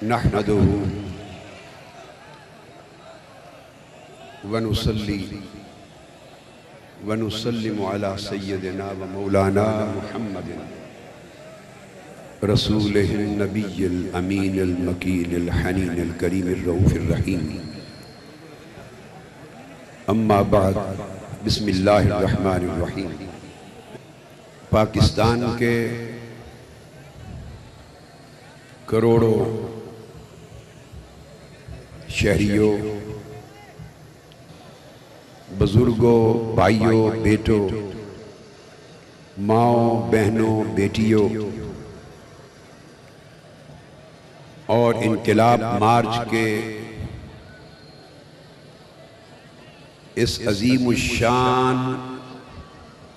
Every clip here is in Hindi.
नहमदुहु व नुसल्ली व नुसल्लिमु अला सय्यदिना व मौलाना मुहम्मदिन रसूलिहिन नबिय्यिल अमीनिल मकीनिल हनीनिल करीमिर रऊफिर रहीम। अम्मा बाद, बिस्मिल्लाहिर रहमानिर रहीम। पाकिस्तान के करोड़ों शहरियों, बुजुर्गों, भाइयों, बेटों, माओं, बहनों, बेटियों और इनकलाब मार्च के इस अजीम शान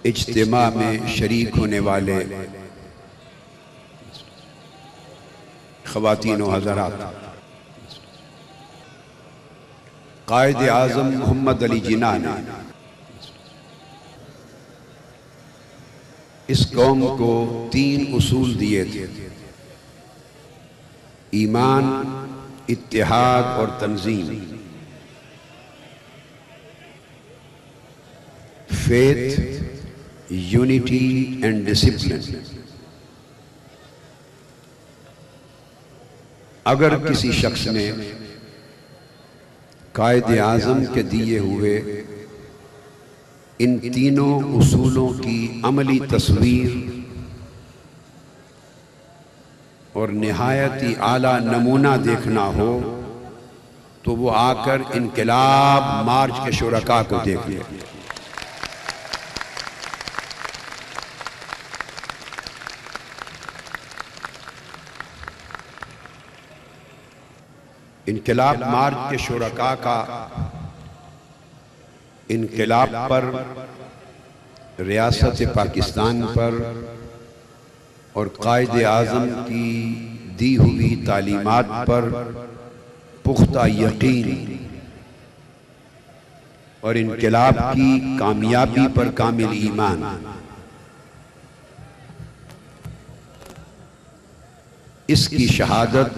इज्तिमा में शरीक होने वाले ख़वातीन व हज़रात, कायद आज़म मोहम्मद अली जिन्ना ने इस कौम को 3 उसूल दिए थे: ईमान, इत्तिहाद और तंजीम। Faith, unity and discipline. अगर किसी शख्स ने कायद आज़म के दिए हुए इन तीनों उसूलों की अमली तस्वीर और निहायत ही आला नमूना देखना हो तो वो आकर इनकलाब मार्च के शुरका को देख ले। इनकलाब मार्च के शुरका का इनकलाब पर, रियासत पाकिस्तान पर और कायद आज़म की दी हुई तालीमात पर पुख्ता यकीन और इनकलाब की कामयाबी पर कामिल ईमान। इसकी शहादत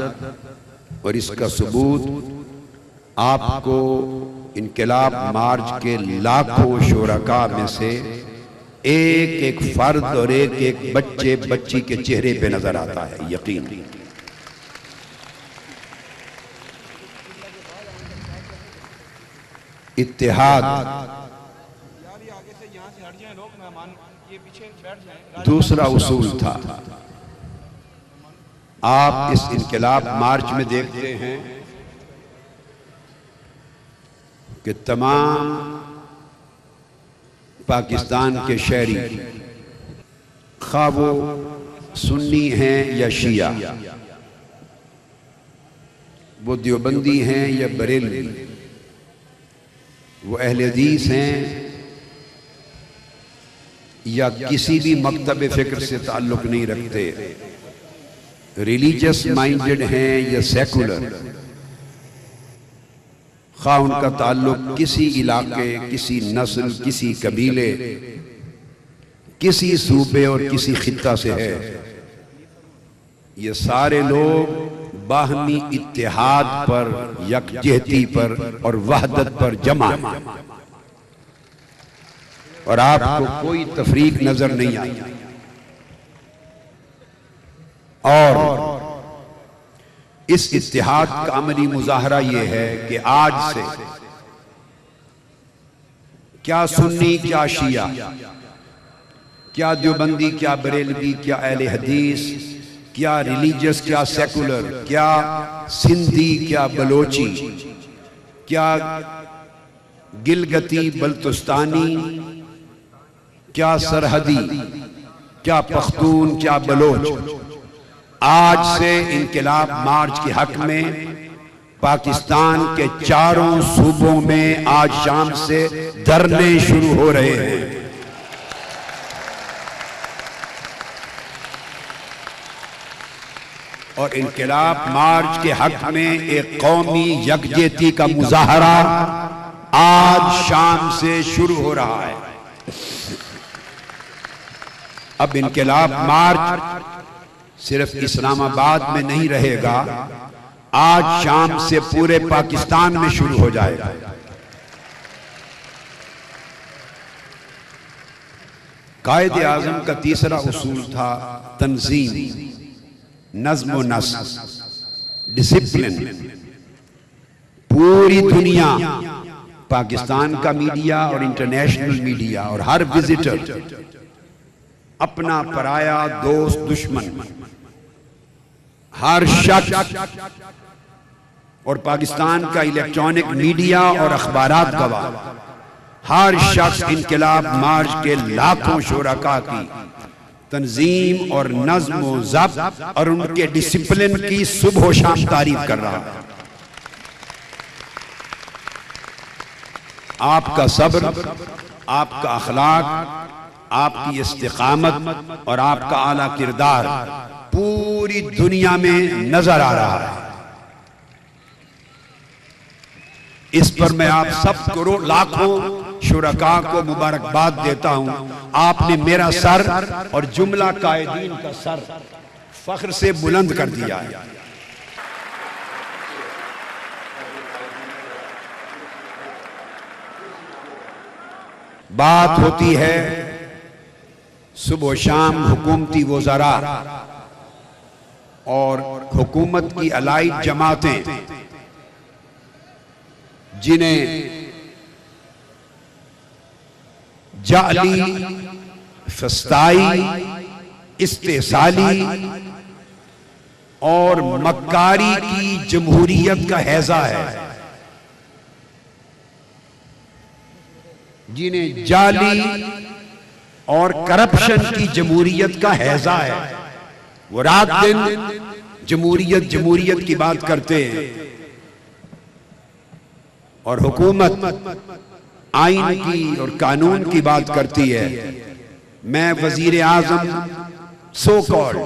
और इसका सबूत आपको इनकलाब मार्च के लाखों शुरका में से एक एक फर्द और एक एक बच्चे बच्ची के चेहरे पे नजर आता है। यकीन इत्तेहाद दूसरा उसूल था। आप इस इनकलाब मार्च में देखते हैं कि तमाम पाकिस्तान के शहरी, खा वो सुन्नी हैं या शिया, वो देवबंदी हैं या बरेलवी, वो अहले हदीस हैं या किसी भी मकतब फिक्र से ताल्लुक नहीं रखते, रिलीजियस माइंडेड हैं या सेकुलर, खा उनका ताल्लुक किसी इलाके, किसी नस्ल, किसी कबीले, किसी सूबे और किसी खित्ता से है, ये सारे लोग बाहमी इत्तेहाद पर, यकजहती पर और वहदत पर जमा हैं और आपको कोई तफरीक नजर नहीं आई। और इस इत्तेहाद का अमली मुजाहरा यह है कि आज से क्या सुन्नी, क्या शिया, क्या देवबंदी, क्या बरेलवी, क्या अहले हदीस, क्या रिलीजियस, क्या सेकुलर, क्या सिंधी, क्या बलोची, क्या गिलगती बल्तुस्तानी, क्या सरहदी, क्या पख्तून, क्या बलोच, आज से इनकलाब मार्च के हक में पाकिस्तान के चारों सूबों में आज शाम से धरने शुरू हो रहे हैं। और इनकलाब मार्च के हक में एक कौमी यकजहती का मुजाहरा आज शाम से शुरू हो रहा है। अब इनकलाब मार्च सिर्फ इस्लामाबाद में नहीं रहेगा आज शाम से पूरे पाकिस्तान में शुरू हो जाएगा। कायदे आज़म का तीसरा उसूल था तंजीम, नज़्म व नस्क, डिसिप्लिन। पूरी दुनिया, पाकिस्तान का मीडिया और इंटरनेशनल मीडिया और हर विजिटर अपना पराया, दोस्त, दुश्मन, हर शख्स और पाकिस्तान का इलेक्ट्रॉनिक मीडिया और अखबारात गवाह, हर शख्स इनकलाब मार्च के लाखों शुरका की तंजीम और नज़्म व ज़ब्त और उनके डिसिप्लिन की सुबह शाम तारीफ कर रहा है। आपका सब्र, आपका अखलाक, आपकी इस्तिकामत और आपका आला किरदार पूरी दुनिया में नजर आ रहा है। इस पर मैं आप सब करोड़ लाखों शुरका को मुबारकबाद देता हूं। आपने मेरा सर और जुमला कायदीन का सर फख्र से बुलंद कर दिया है। बात होती है सुबह शाम हुकूमती वज़रा और हुकूमत की अलाइड जमातें, जिन्हें जाली, फस्ताई, इस्तेसाली और मक्कारी की जमहूरियत का हैजा है, जिन्हें जाली और करप्शन की जमहूरियत का हैजा है, वो रात दिन जमहूरियत जमहूरियत की बात करते हैं और हुकूमत आइन की और कानून की बात करती है। मैं वजीर आजम सो कॉल्ड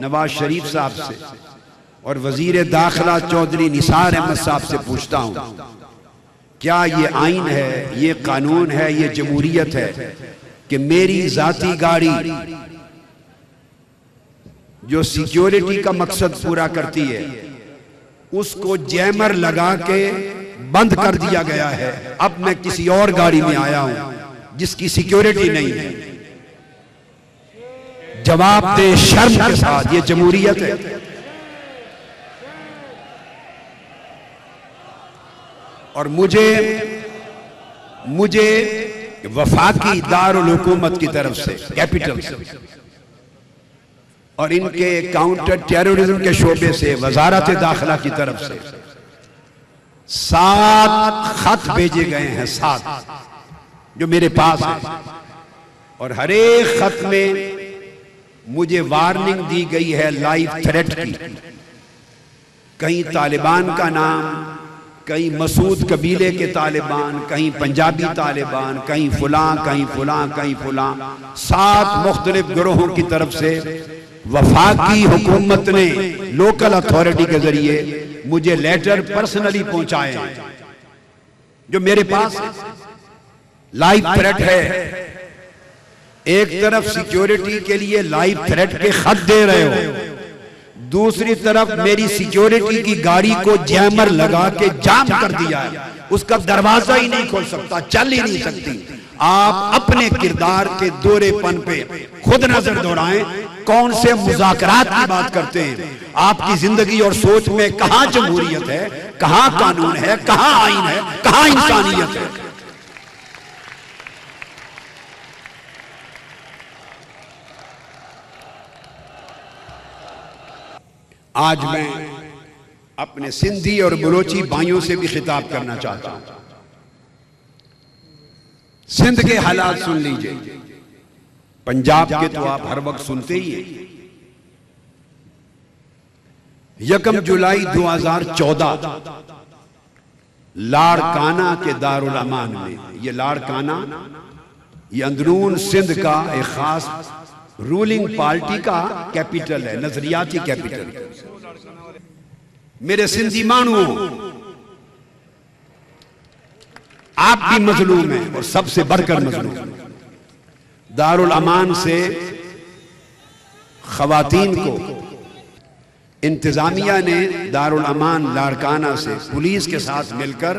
नवाज शरीफ साहब से और वजीर दाखिला चौधरी निसार अहमद साहब से पूछता हूं, क्या ये आइन है, ये कानून है, ये जमहूरियत है कि मेरी जाती गाड़ी जो सिक्योरिटी का मकसद पूरा करती है उसको जैमर लगा के बंद कर दिया गया है, अब मैं किसी और गाड़ी में आया हूं जिसकी सिक्योरिटी नहीं है। जवाब दे शर्म के साथ, ये जमहूरियत है? और मुझे वफाकी दारुल हुकूमत की तरफ से, कैपिटल से और इनके काउंटर टेररिज्म के शोबे से, वजारत दाखिला की तरफ से 7 खत भेजे गए हैं, 7 जो मेरे पास है। और हर एक खत में मुझे वार्निंग दी गई है लाइफ थ्रेट की। कहीं तालिबान का नाम, कहीं मसूद कबीले के तालिबान, कहीं पंजाबी तालिबान, कहीं फुलां, कहीं फुलां, कहीं फुलां। 7 मुख्तलिफ गिरोहों की तरफ से वफाकी हुकूमत ने लोकल अथॉरिटी के जरिए मुझे लेटर पर्सनली पहुंचाए जो मेरे पास लाइफ थ्रेट है। एक तरफ सिक्योरिटी के लिए लाइफ थ्रेट के खत दे रहे हो, दूसरी तरफ मेरी सिक्योरिटी की गाड़ी को जैमर लगा के जाम कर दिया है, उसका दरवाजा ही नहीं खोल सकता, चल ही नहीं सकती। आप अपने किरदार के दोहरेपन पे खुद नजर दौड़ाएं। कौन से मुज़ाकरात की बात करते हैं? आपकी जिंदगी और सोच में कहां जमहूरियत है, कहां कानून है, कहां आइन है, कहां इंसानियत है? आज मैं अपने सिंधी और बलोची भाइयों से भी खिताब करना चाहता हूं। सिंध के हालात सुन लीजिए, पंजाब के तो आप हर वक्त सुनते ही हैं। 1 जुलाई 2014 लाड़काना के दारुल अमान में, ये लाड़काना ये अंदरून सिंध का एक खास रूलिंग पार्टी का कैपिटल है, नजरियाती कैपिटल। मेरे सिंधी मानुओं, आप भी मजलूम हैं और सबसे बढ़कर मजलूम। दारुल अमान से खवातीन को इंतजामिया ने दारुल अमान लाड़काना से पुलिस के साथ मिलकर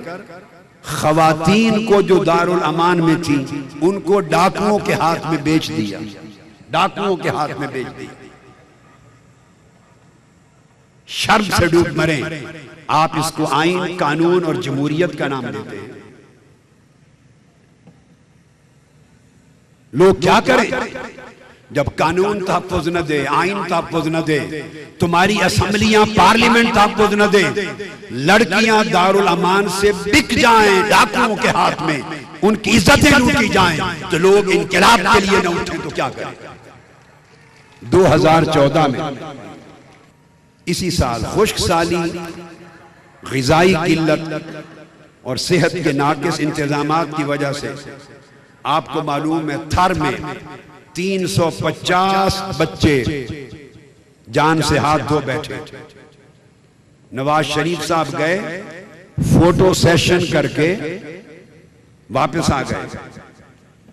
खवातीन को जो दारुल अमान में थी उनको डाकुओं के हाथ में बेच दिया, डाकुओं के हाथ में बेच दिया। शर्म से डूब मरे। आप इसको आइन, कानून और जमहूरियत का नाम देते हैं। लोग क्या करें जब कानून तहफ़्फ़ुज़ न दे, आइन तहफ़्फ़ुज़ न दे, तुम्हारी असेंबलियां, पार्लियामेंट तहफ़्फ़ुज़ न दे, लड़कियां दारुल अमान से बिक जाएं डाकुओं के हाथ में, उनकी इज्जतें लूटी जाएं, तो लोग इनकलाब के लिए न उठें तो क्या करें। 2014 में इसी साल खुश्क साली, ग़िज़ाई किल्लत और सेहत के नाक़िस इंतज़ामात की वजह से आपको मालूम है थर में 350 बच्चे जान से हाथ धो बैठे। नवाज शरीफ साहब गए, फोटो सेशन करके वापस आ गए।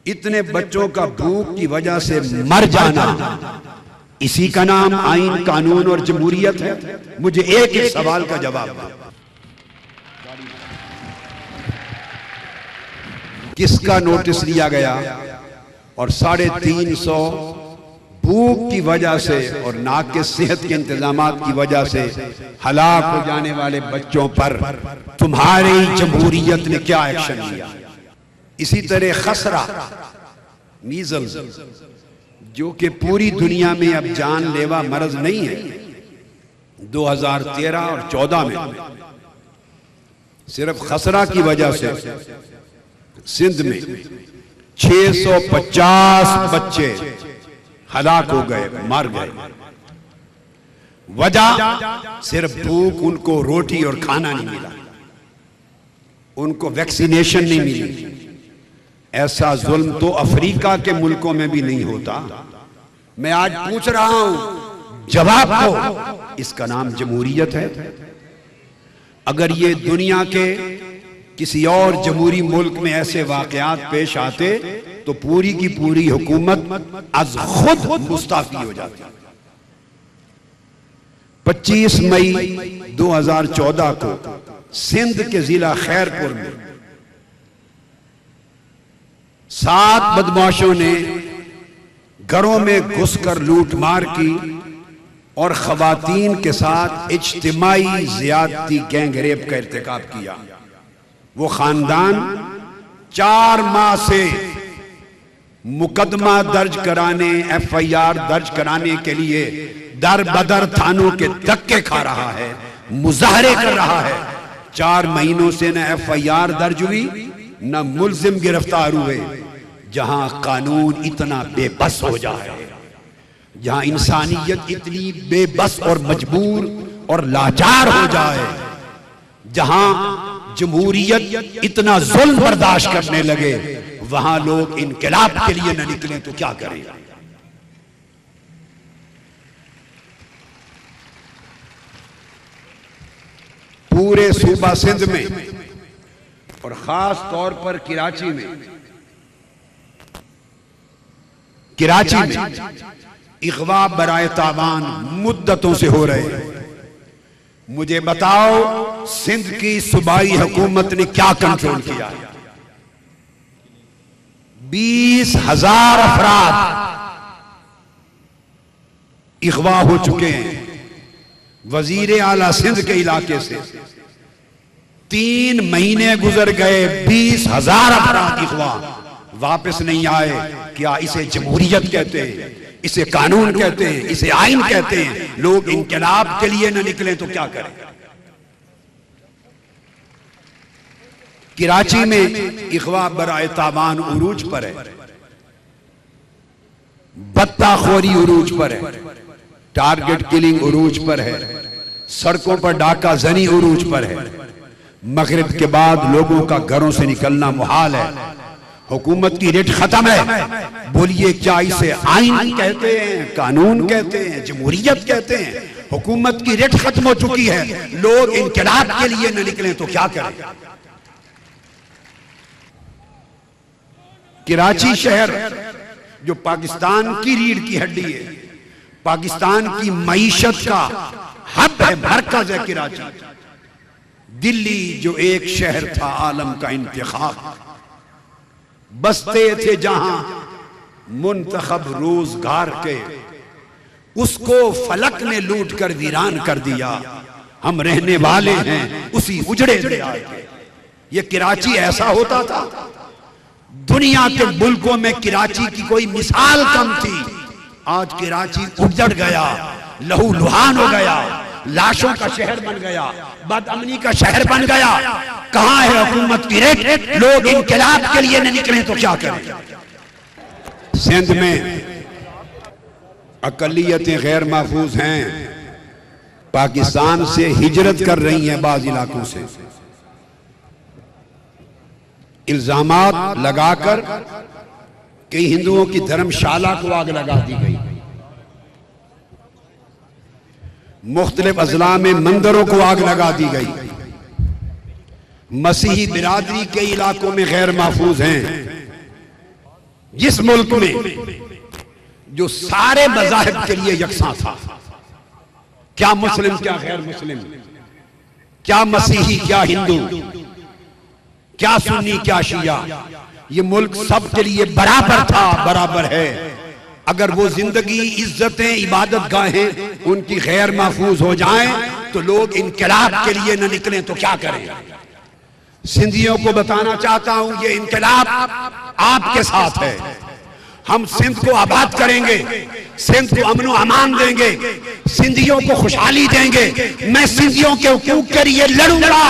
इतने बच्चों का भूख की वजह से मर जाना, इसी का नाम आइन, कानून और जमहूरियत है। मुझे एक एक सवाल का जवाब दो। किसका नोटिस लिया गया और 350 भूख की वजह से और नाक़िस सेहत के इंतजामात की वजह से हलाक हो जाने वाले बच्चों पर तुम्हारी जमहूरियत ने क्या एक्शन लिया। इसी तरह खसरा, मीजल्स, जो कि पूरी दुनिया में अब जानलेवा मर्ज नहीं है, 2013 और 14 में सिर्फ खसरा की वजह से सिंध में 650 बच्चे हलाक हो गए, मर गए। वजह सिर्फ भूख, उनको रोटी और खाना नहीं मिला, उनको वैक्सीनेशन नहीं मिली। ऐसा जुल्म तो अफ्रीका के मुल्कों में भी नहीं होता। मैं आज पूछ रहा हूं, जवाब दो। इसका नाम जमहूरियत है। अगर ये दुनिया के किसी और जमहूरी मुल्क में ऐसे वाकयात पेश आते तो पूरी की पूरी हुकूमत अज खुद मुस्ताफी हो जाती। 25 मई 2014 को सिंध के जिला खैरपुर में 7 बदमाशों ने घरों में घुसकर लूट मार की और खवातीन के साथ इज्तिमाई ज़ियादती, गैंग रेप का इर्तिकाब किया। वो खानदान 4 माह से मुकदमा दर्ज कराने, FIR दर्ज कराने के लिए दर बदर थानों के धक्के खा रहा है, मुजाहरे कर रहा है। 4 महीनों से न FIR दर्ज हुई न मुल्जिम गिरफ्तार हुए। जहां कानून इतना बेबस हो जाए, जहां इंसानियत इतनी बेबस और मजबूर और लाचार हो जाए, जहां जमहूरियत इतना जुल्म बर्दाश्त करने लगे, वहां लोग इनकलाब के लिए न निकले तो क्या करें। पूरे सूबा सिंध में और खास तौर पर कराची में इग़वा बराए तावान मुद्दतों से हो रहे हैं। मुझे बताओ, सिंध की सूबाई हुकूमत ने क्या कंट्रोल किया? 20,000 अफराद इग़वा हो चुके हैं वजीर आला सिंध के इलाके से। 3 महीने गुजर गए, 20,000 अफराद इग़वा वापस नहीं आए। क्या इसे जमहूरियत कहते हैं? इसे कानून कहते हैं? इसे आइन कहते हैं? लोग इनकलाब के लिए न निकले तो क्या करें। कराची में इग़वा बराए तावान उरूज पर है, बत्ताखोरी उरूज पर है, टारगेट किलिंग उरूज पर है, सड़कों पर डाका जनी उरूज पर है। मगरिब के बाद लोगों का घरों से निकलना मुहाल है। हुकूमत की रेट खत्म है। बोलिए, क्या इसे आइन कहते हैं, कानून कहते हैं, जमहूरियत कहते हैं? हुकूमत की रेट खत्म हो चुकी है। लोग इनकलाब के लिए न निकले तो क्या करें। कराची शहर जो पाकिस्तान की रीढ़ की हड्डी है, पाकिस्तान की मईशत का हब है, मरकज है कराची। दिल्ली जो एक शहर था आलम का इंतखाब, बसते थे जहां मुंतखब रोजगार के, उसको फलक ने लूट कर वीरान कर दिया। हम रहने वाले हैं उसी उजड़े दरिया के। ये कराची ऐसा होता था। दुनिया के मुल्कों में कराची की कोई मिसाल कम थी। आज कराची उजड़ गया, लहू लुहान हो गया, लाशों का शहर बन गया, बदअमनी का शहर बन गया। कहां है हुकूमत की रेट? लोग इनकलाब के लिए न निकले तो क्या करें? सिंध में अकलियतें गैर महफूज हैं, पाकिस्तान से हिजरत कर रही हैं बाज इलाकों से, इल्जामात लगाकर कई हिंदुओं की धर्मशाला को आग लगा दी गई, मुख्तलिफ अजला में मंदिरों को आग लगा दी गई। मसीही बिरादरी के इलाकों में गैर महफूज हैं। जिस मुल्क में जो सारे मज़ाहिब के लिए यकसा था, क्या मुस्लिम क्या गैर मुस्लिम, क्या मसीही क्या हिंदू, क्या सुन्नी क्या शिया, ये मुल्क सब के लिए बराबर था, बराबर है। अगर वो जिंदगी, इज्जतें, इबादत गाहें उनकी गैर महफूज हो जाएं तो लोग इनकलाब के लिए न निकलें तो क्या करें? सिंधियों को बताना चाहता हूं, ये इनकलाब आपके साथ है। हम सिंध को आबाद करेंगे, सिंध को अमन अमान देंगे, सिंधियों को खुशहाली देंगे। मैं सिंधियों के हुकूक के लिए लड़ूंगा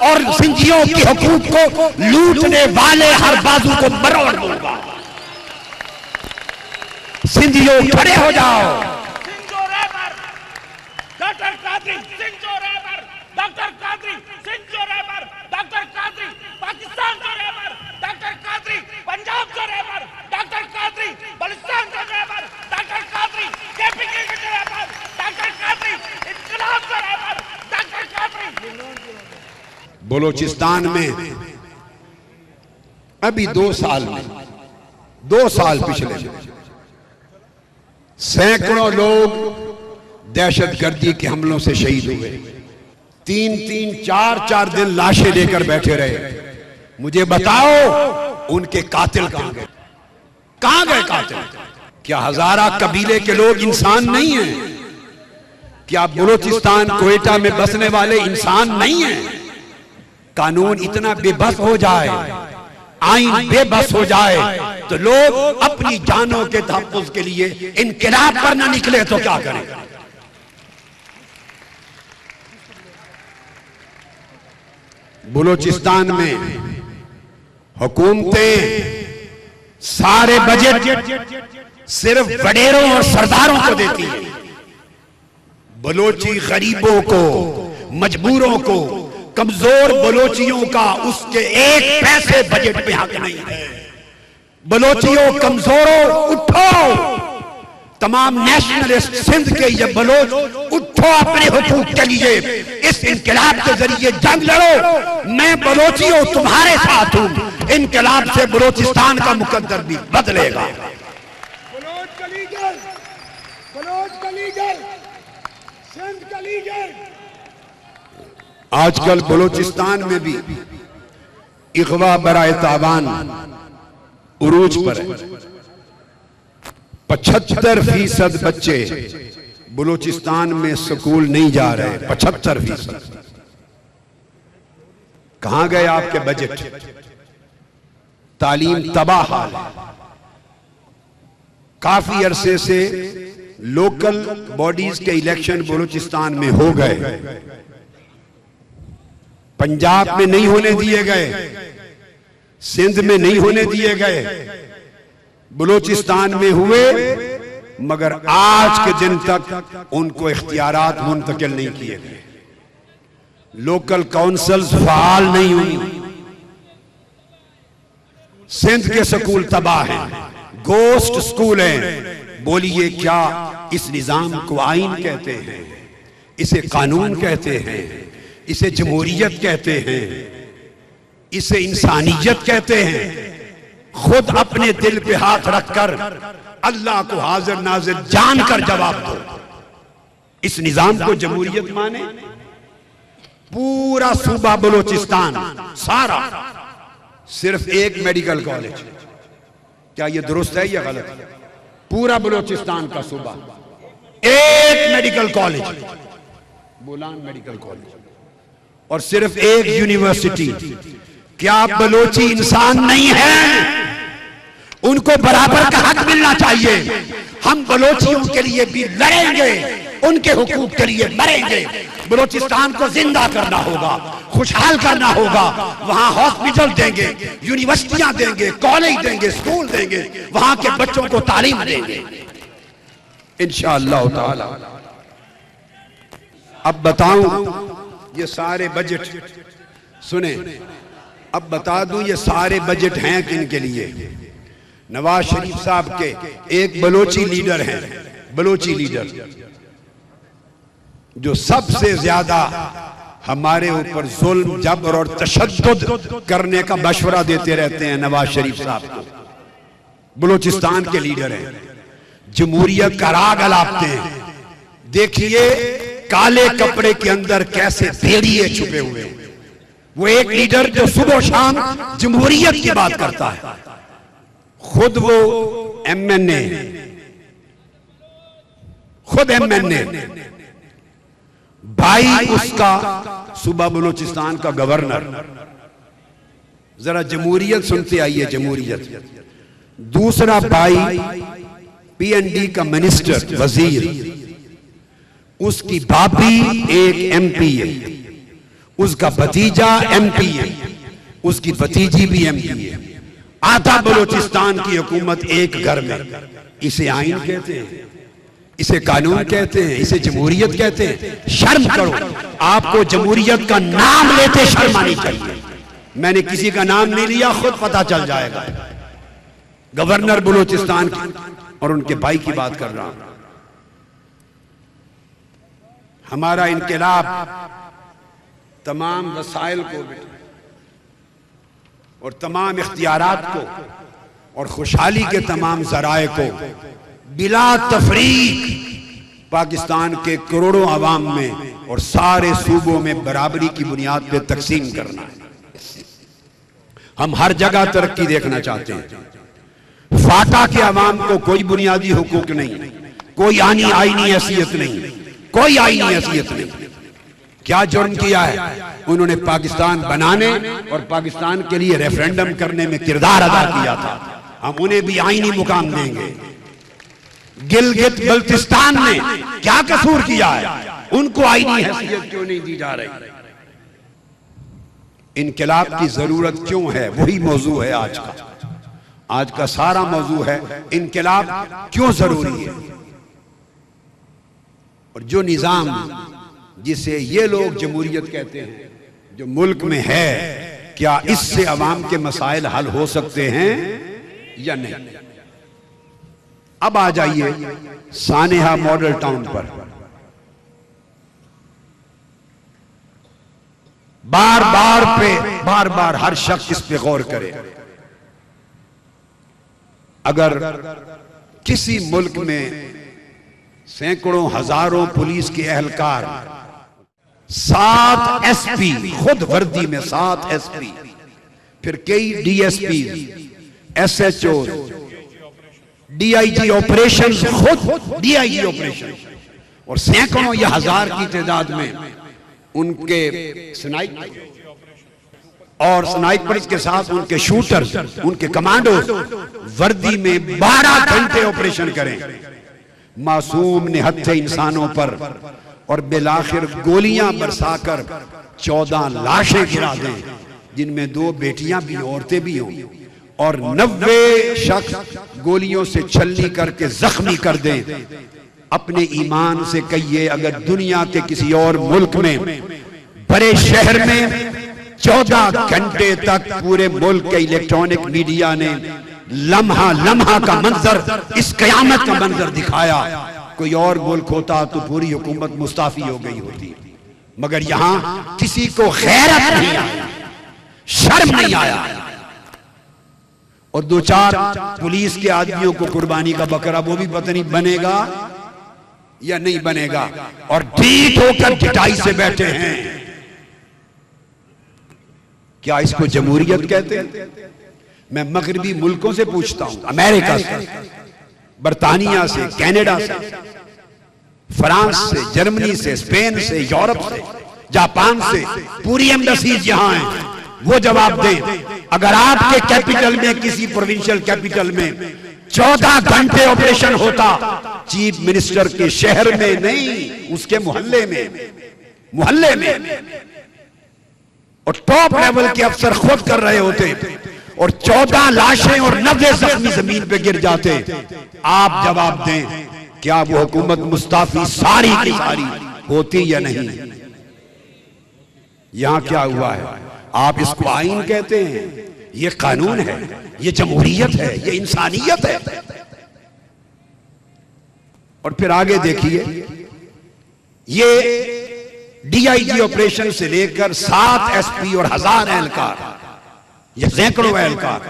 और सिंधियों के हुकूक को लूटने वाले हर बाजू को बरोड़ दूंगा। सिंधियों खड़े हो जाओ। डॉक्टर कादरी सिंह जो रहबर, डॉक्टर कादरी सिंह जो रहबर, डॉक्टर कादरी पाकिस्तान जो रहबर, डॉक्टर कादरी पंजाब जो रहबर, डॉक्टर कादरी बलूचिस्तान जो रहबर, डॉक्टर कादरी केपीके जो रहबर, डॉक्टर कादरी इन्कलाब जो रहबर, डॉक्टर कादरी। बलूचिस्तान में अभी 2 साल में, 2 साल पिछले सैकड़ों लोग दहशतगर्दी के हमलों से शहीद हुए। 3-3, 4-4 दिन लाशें लेकर बैठे रहे। मुझे बताओ उनके कातिल कहां गए? कहां गए कातिल? क्या हजारा कबीले के लोग इंसान नहीं हैं? क्या बलूचिस्तान कोयटा में बसने वाले इंसान नहीं हैं? कानून इतना बेबस हो जाए, आईन बेबस हो जाए तो लोग अपनी जानों के तहफ्फुज़ के लिए इनकलाब पर न निकले तो क्या करें? बलूचिस्तान में हुकूमतें सारे बजट सिर्फ वडेरों और सरदारों को देती है। बलोची गरीबों को, मजबूरों को, कमजोर बलोचियों का उसके 1 पैसे बजट में हक नहीं है। बलोचियों, कमजोरों, उठो। तमाम नेशनलिस्ट सिंध के ये बलोच उठो, अपने हुकूक के लिए इस इनकलाब के जरिए जंग लड़ो। मैं बलोचियों तुम्हारे साथ हूं। इनकलाब से बलूचिस्तान का मुकद्दर भी बदलेगा। बलोच का लीडर, बलोच का लीडर, सिंध का लीडर। आजकल बलूचिस्तान में भी इख्वा बराए तावान उरूज पर है। 75% बच्चे बलूचिस्तान में स्कूल नहीं जा रहे। 75%। कहां गए आपके बजट? तालीम तबाह हाल है। काफी अरसे से लोकल बॉडीज के इलेक्शन बलूचिस्तान में हो गए, पंजाब में नहीं होने दिए गए, सिंध में नहीं होने दिए गए, बलूचिस्तान में हुए, मगर आज के दिन तक उनको इख्तियारात मुंतकिल नहीं किए गए। लोकल काउंसिल्स फाल नहीं हुई। सिंध के स्कूल तबाह हैं, गोस्ट स्कूल हैं। बोलिए क्या इस निजाम को आईन कहते हैं? इसे कानून कहते हैं? इसे जमहूरियत कहते हैं? इसे इंसानियत कहते हैं? खुद अपने दिल पे हाथ रखकर अल्लाह को हाजिर नाजिर जानकर जवाब दो। इस निजाम को जमहूरियत माने। पूरा सूबा बलूचिस्तान सारा सिर्फ एक मेडिकल कॉलेज, क्या यह दुरुस्त है या गलत? पूरा बलूचिस्तान का सूबा एक medical college, Bolan medical college, और सिर्फ एक यूनिवर्सिटी। क्या बलोची इंसान नहीं है? उनको बराबर का हक मिलना चाहिए। हम बलोचियों के लिए भी लड़ेंगे, उनके हुकूक के लिए मरेंगे। बलूचिस्तान को जिंदा करना होगा, खुशहाल करना होगा। वहां हॉस्पिटल देंगे, यूनिवर्सिटियां देंगे, कॉलेज देंगे, स्कूल देंगे, वहां के बच्चों को तालीम देंगे इंशाअल्लाह ताला। अब बताऊं ये सारे बजट सुने, अब बता दूं ये सारे बजट हैं किन के लिए? नवाज शरीफ साहब के एक बलोची लीडर हैं, बलोची लीडर जो सबसे ज्यादा हमारे ऊपर जुल्म, जबर और तशद्दुद करने का मशवरा देते रहते हैं। नवाज शरीफ साहब को बलूचिस्तान के लीडर हैं, जमहूरियत का राग अलापते हैं। देखिए काले कपड़े के अंदर कैसे भेड़िए छुपे हुए हैं। वो एक लीडर जो सुबह शाम जमहूरियत की बात करता है, खुद वो एमएनए, खुद एमएनए, भाई उसका सूबा बलूचिस्तान का गवर्नर। जरा जमहूरियत सुनते आइए, जमहूरियत। दूसरा भाई पीएनडी का मिनिस्टर, वजीर, उसकी भाभी एक एमपी है, उसका भतीजा एमपी है, उसकी भतीजी भी एमपी है। आधा बलूचिस्तान की हुकूमत एक घर में। इसे आइन कहते हैं, इसे कानून कहते हैं, इसे जमहूरियत कहते हैं। शर्म करो, आपको जमहूरियत का नाम लेते शर्म आनी चाहिए। मैंने किसी का नाम नहीं लिया, खुद पता चल जाएगा। गवर्नर बलूचिस्तान की और उनके भाई की बात कर रहा हूं। हमारा इनकलाब तमाम वसाइल को और तमाम इख्तियारात को और खुशहाली के तमाम जराए को बिला तफरीक पाकिस्तान के करोड़ों आवाम में और सारे सूबों में बराबरी की बुनियाद पर तकसीम करना है। हम हर जगह तरक्की देखना चाहते हैं। फाटा के आवाम को कोई बुनियादी हुकूक नहीं, कोई आईनी हैसियत नहीं, कोई आईनी हैसियत नहीं। क्या जुर्म किया है? उन्होंने पाकिस्तान बनाने और पाकिस्तान के लिए रेफरेंडम करने में किरदार अदा किया था। हम उन्हें भी आईनी मुकाम देंगे। गिलगित बल्तिस्तान ने क्या कसूर किया है? उनको आईनी हैसियत क्यों नहीं दी जा रही? इनकलाब की जरूरत क्यों है? वही मौजू है आज का। आज का सारा मौजू है इनकलाब क्यों जरूरी है। और जो निजाम जिसे ये लोग जमहूरियत कहते हैं, जो मुल्क में है, क्या इससे अवाम के मसाइल हल हो सकते हैं या नहीं? अब आ जाइए सानेहा मॉडल टाउन पर। बार बार हर शख्स इस पे गौर करे। अगर किसी मुल्क में सैकड़ों हजारों पुलिस के एहलकार, 7 एसपी, खुद वर्दी में 7 एसपी, फिर कई डीएसपी, एसएचओ, डीआईजी ऑपरेशन, खुद डीआईजी ऑपरेशन, और सैकड़ों या हजार की तादाद में उनके स्नाइपर और स्नाइपर्स के साथ उनके शूटर्स, उनके कमांडोज वर्दी में 12 घंटे ऑपरेशन करें मासूम निहत्थे इंसानों पर, और बिलाखिर गोलियां बरसाकर 14 लाशें गिरा दें, जिनमें 2 बेटियां भी, औरतें भी हों, और 90 शख्स गोलियों से छलनी करके जख्मी कर दें। अपने ईमान से कहिए, अगर दुनिया के किसी और मुल्क में, बड़े शहर में 14 घंटे तक पूरे मुल्क के इलेक्ट्रॉनिक मीडिया ने लम्हा लम्हा का मंजर, इस कयामत का मंजर दिखाया, कोई और मुल्क होता तो पूरी हुकूमत मुस्ताफी हो गई होती। मगर यहां किसी को गैरत नहीं आया, शर्म नहीं आया, और 2-4 पुलिस के आदमियों को कुर्बानी का बकरा, वो भी पता नहीं बनेगा या नहीं बनेगा, और ढीठ होकर ढिठाई से बैठे हैं। क्या इसको जमहूरियत कहते हैं? मैं मगरबी मुल्कों से पूछता हूं, अमेरिका से, बर्तानिया से, कनाडा से, फ्रांस से, जर्मनी से, स्पेन से, यूरोप से, जापान से, पूरी एम्बेसीज जहां हैं वो जवाब दें। अगर आपके कैपिटल में, किसी प्रोविंशियल कैपिटल में 14 घंटे ऑपरेशन होता, चीफ मिनिस्टर के शहर में नहीं, उसके मोहल्ले में, और टॉप लेवल के अफसर खुद कर रहे होते, और 14 लाशें और 90 जख्मी जमीन पे गिर जाते, आप जवाब दें, क्या वो हुकूमत मुस्ताफी सारी की सारी होती या नहीं? यहां क्या हुआ है? आप इसको आईन कहते हैं, ये कानून है, ये जमहूरियत है, ये इंसानियत है। और फिर आगे देखिए, ये डीआईजी ऑपरेशन से लेकर 7 एसपी और 1000 एहलकार, ये सैकड़ों एहलकार,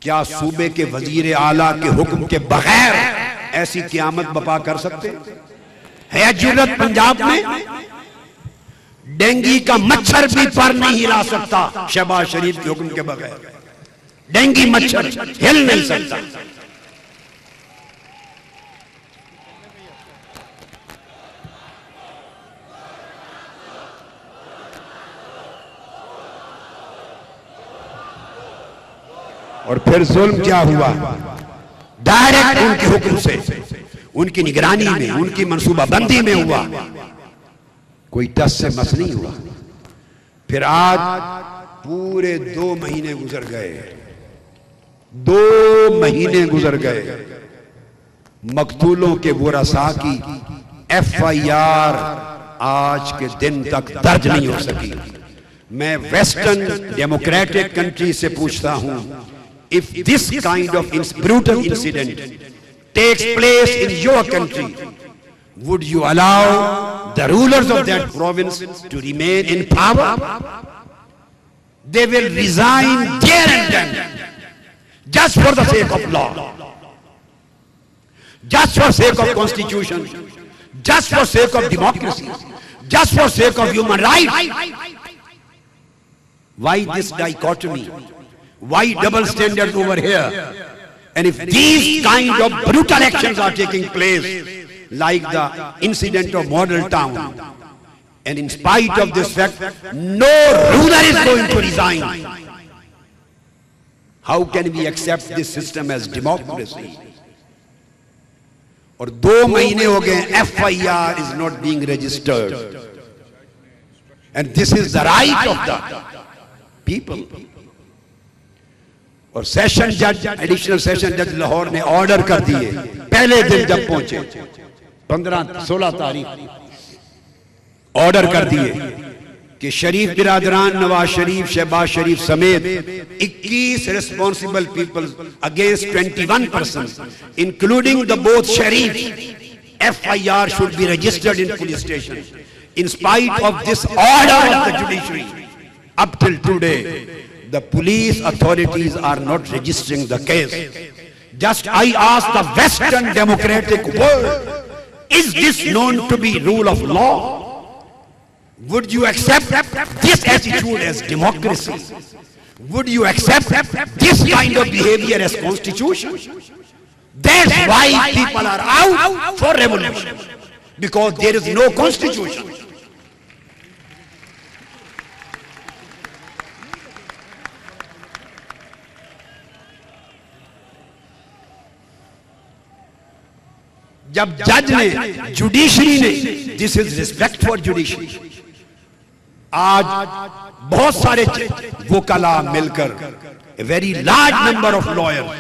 क्या सूबे के वजीर आला के हुक्म के बगैर ऐसी क़यामत बपा कर सकते है? जुर्रत पंजाब में डेंगी का मच्छर भी पर नहीं हिला सकता शहबाज शरीफ के हुक्म के बगैर। डेंगी मच्छर हिल नहीं सकता। और फिर जुल्म क्या हुआ? डायरेक्ट उनके हुक्म से, उनकी निगरानी में, उनकी मंसूबाबंदी में हुआ, कोई टस से मस नहीं हुआ। फिर आज पूरे 2 महीने गुजर गए, 2 महीने गुजर गए, मकतूलों के वरसा की FIR आज के दिन तक दर्ज नहीं हो सकी। मैं वेस्टर्न डेमोक्रेटिक कंट्री से पूछता हूं, if this kind of brutal incident takes place in your country, would you allow the rulers of that province to remain in power? They will resign there and then, just for the sake of law, just for sake of constitution, just for sake of democracy, just for sake of human rights. Why this dichotomy? Why double standards over here? And if these kind of brutal actions are taking place, like the incident of Model Town, and in spite of this fact, no ruler is going to resign, how can we accept this system as democracy? और 2 महीने हो गए, FIR is not being registered, and this is the right of the people. और सेशन जज, एडिशनल सेशन जज लाहौर ने ऑर्डर कर दिए, पहले दिन जब पहुंचे 15-16 तारीख, ऑर्डर कर दिए कि शरीफ बिरादरान नवाज शरीफ, शहबाज शरीफ समेत 21 responsible people against 21 persons including the both Sharif, FIR should be registered in police station. In spite of this order of the judiciary, up till today, the police authorities are not registering the case. Just I ask the Western democratic world, is this known to be rule of law? Would you accept this attitude as democracy? Would you accept this kind of behavior as constitution? That's why people are out for revolution, because there is no constitution. जब जज ने, जुडिशरी ने, this is respect for judiciary, आज बहुत सारे वकाला मिलकर, a very large number of lawyers,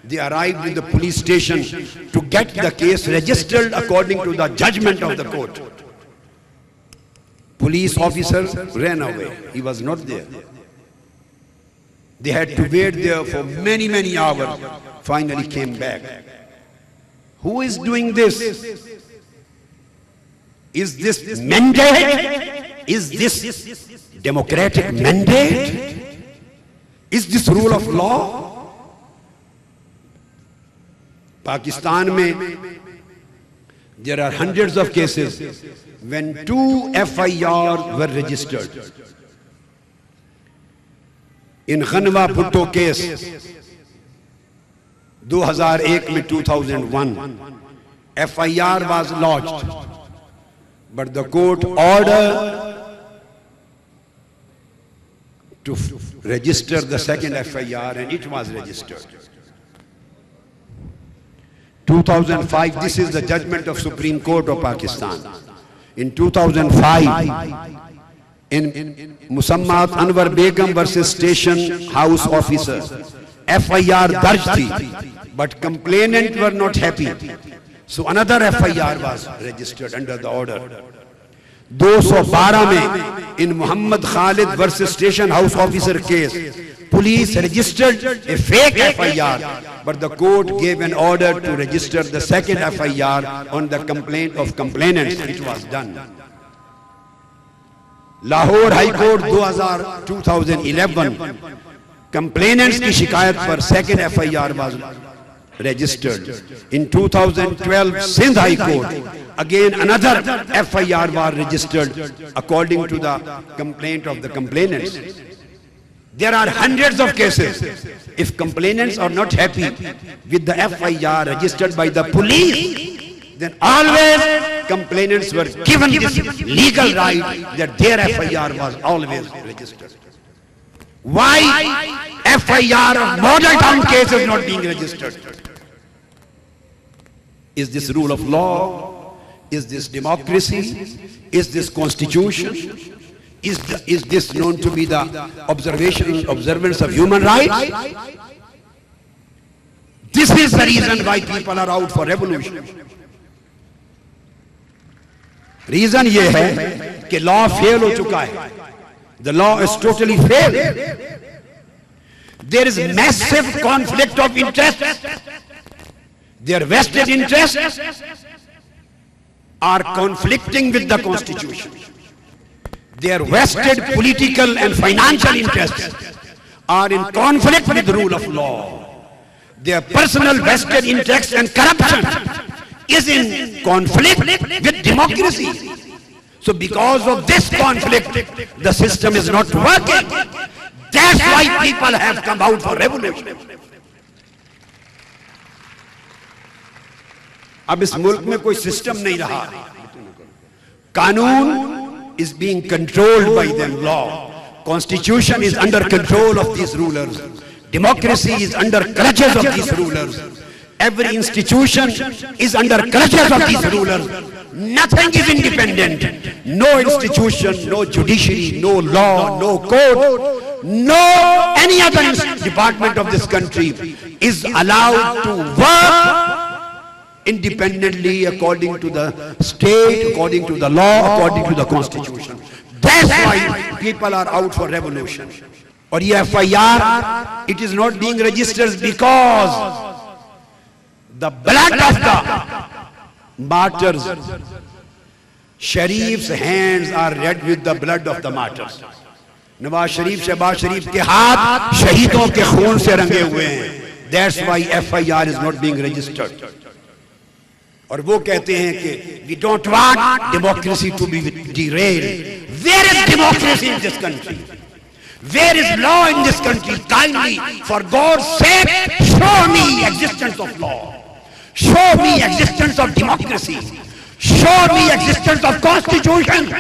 they arrived in the police station to get the case registered according to the judgment of the court. Police officer ran away, he was not there. They had to wait there for many hours, finally came back. Who is doing this? Is this mandate? Is this democratic mandate? Is this rule of law? Pakistan में There are hundreds of cases when 2 FIRs were registered. In Ghanwa Bhutto case 2001 में 2001 FIR was lodged, but the court ordered to register the second FIR, and it was registered. 2005, this is the judgment of Supreme Court of Pakistan. In 2005, in Musammat Anwar Begum versus Station House Officer, FIR darj thi, but complainant were not happy. So another FIR was registered under the order. 212 में in Muhammad Khalid versus Station House Officer case, police registered a fake FIR, but the court gave an order to register the second FIR on the complaint of complainants. It was done. Lahore High Court 2011 complainants की शिकायत पर second FIR was registered. In 2012 Sindh High Court again another FIR was registered according to the complaint of the complainants. There are hundreds of cases. If complainants are not happy with the FIR registered by the police, then always complainants were given this legal right that their FIR was always registered. Why FIR of model town case is not being registered? Is this rule of law? Is this democracy? Is this constitution? Is this known to be the observance of human rights? This is the reason why people are out for revolution. Reason ये है कि law fail हो चुका है. The law is totally failed. There is massive conflict of interest. Their vested interests are conflicting with the constitution. Their vested political and financial interests are in conflict with the rule of law. Their personal vested interests and corruption is in conflict with democracy. So because of this conflict, the system is not working. That's why people have come out for revolution. अब इस मुल्क में कोई सिस्टम नहीं रहा. कानून is being controlled by them. Law, constitution is under control of these rulers. Democracy is under clutches of these rulers. Every institution is under clutches of these rulers. Nothing is independent. No institution, no judiciary, no law, no court, no any other department of this country is allowed to work independently according to the state, according to the law, according to the constitution. That's why people are out for revolution. Or ye FIR, it is not being registered because the blood of the martyrs, Sharif's hands are red with the blood of the martyrs. Nawaz Sharif, Shehbaz Sharif के हाथ शहीदों के खून से रंगे हुए हैं. That's why FIR is not being registered. और वो कहते हैं कि we don't want democracy to be derailed. Where is democracy in this country? Where is law in this country? Kindly, for God's sake, show me existence of law. Show me existence of democracy. Show me existence of constitution.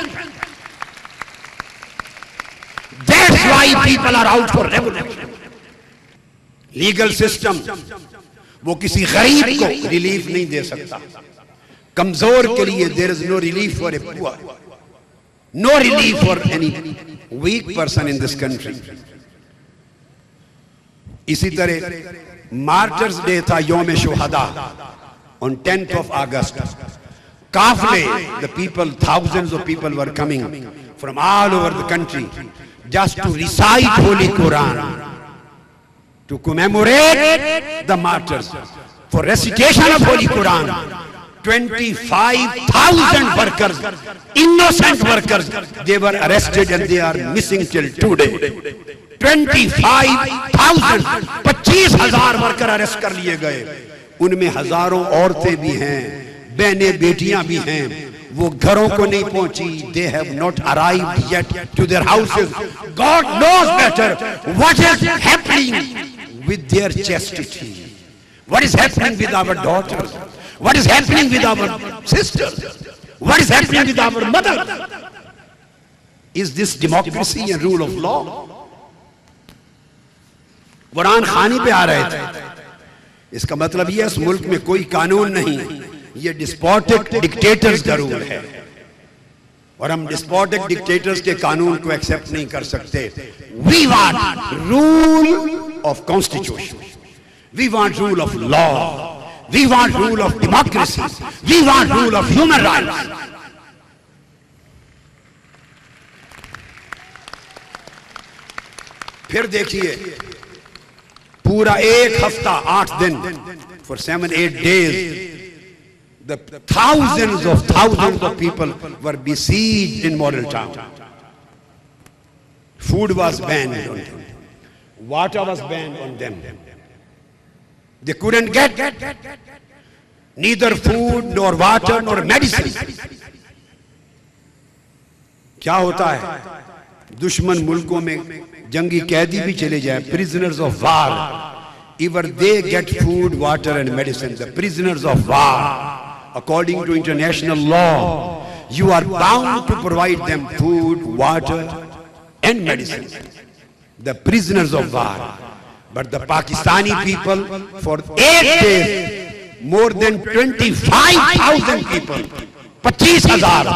That's why people are out for revolution. Legal system वो किसी गरीब को रिलीफ नहीं दे सकता. कमजोर के लिए there is no relief for a poor, no relief for any weak person in this country. इसी तरह मार्टर्स डे था, यौम शुहदा, on 10th of August. Kafle, the people, thousands of people were coming from all over the country just to recite Holy Quran, to commemorate the martyrs. For recitation of Holy Quran, 25,000 workers, innocent workers, they were arrested and they are missing till today. 25,000, 25,000 worker arrest कर लिए गए. उनमें हजारों औरतें भी हैं, बहनें बेटियां भी हैं, वो घरों को नहीं पहुंची. They have not arrived yet to their houses. God knows better what is happening with their chastity. What is happening with our daughters? What is happening with our sisters? What is happening with our mothers? Is this democracy and rule of law? Quran खानी पे आ रहे थे. इसका मतलब ये इस मुल्क में कोई कानून नहीं, ये डिस्पोटिक डिक्टेटर्स का रूल है और हम डिस्पोटिक डिक्टेटर्स के कानून को एक्सेप्ट नहीं कर सकते. We want rule of constitution, we want rule of law, we want rule of democracy, we want rule of human rights. फिर देखिए, पूरा एक हफ्ता 8 दिन, for 7-8 days, the thousands of people were besieged in Model Town. Food was banned on them. Water was banned on them. They couldn't get neither food nor water nor medicine. क्या होता है? दुश्मन मुल्कों में जंगी कैदी भी चले जाए, prisoners of war, even they get food, water and medicine. The prisoners of war, according to international law, you are bound to provide them food, water and medicine. The prisoners of war. But the Pakistani people, for 8 days, more than 25,000 people, 25,000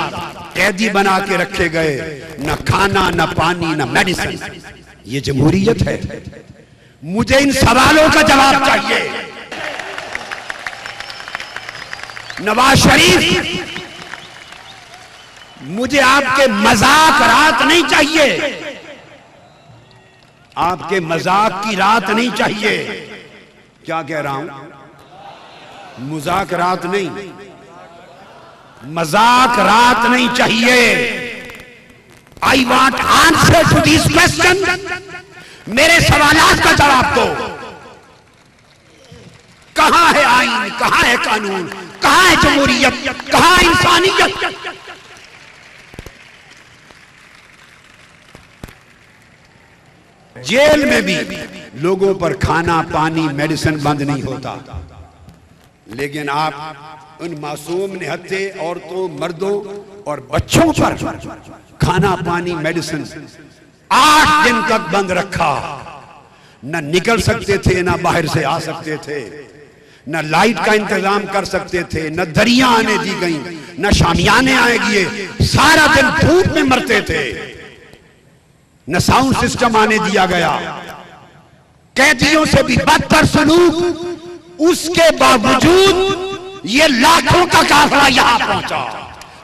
कैदी बना के रखे गए, न खाना न पानी न मेडिसिन. ये जमहूरियत है? मुझे इन सवालों का जवाब चाहिए. नवाज शरीफ, मुझे आपके मजाक रात नहीं चाहिए, आपके मजाक की रात नहीं चाहिए. क्या कह रहा हूं? मजाक रात नहीं, मजाक रात नहीं चाहिए. I want answer to this question. मेरे सवालात का जवाब दो. कहां है आईन, कहां है कानून, कहां है जमहूरियत, कहां है इंसानियत? जेल में भी लोगों पर खाना पानी मेडिसिन बंद नहीं होता, लेकिन आप उन मासूम निहत्थे औरतों, मर्दों और बच्चों पर खाना पानी मेडिसिन 8 दिन तक बंद रखा. न निकल सकते थे, न बाहर से आ सकते थे, न लाइट का इंतजाम कर सकते थे, न दरिया आने दी गई, न शामियाने आएगी. सारा दिन धूप में मरते थे, न साउंड सिस्टम आने दिया गया. कैदियों से भी बदतर सलूक. उसके बावजूद ये लाखों का काफिला यहां पहुंचा,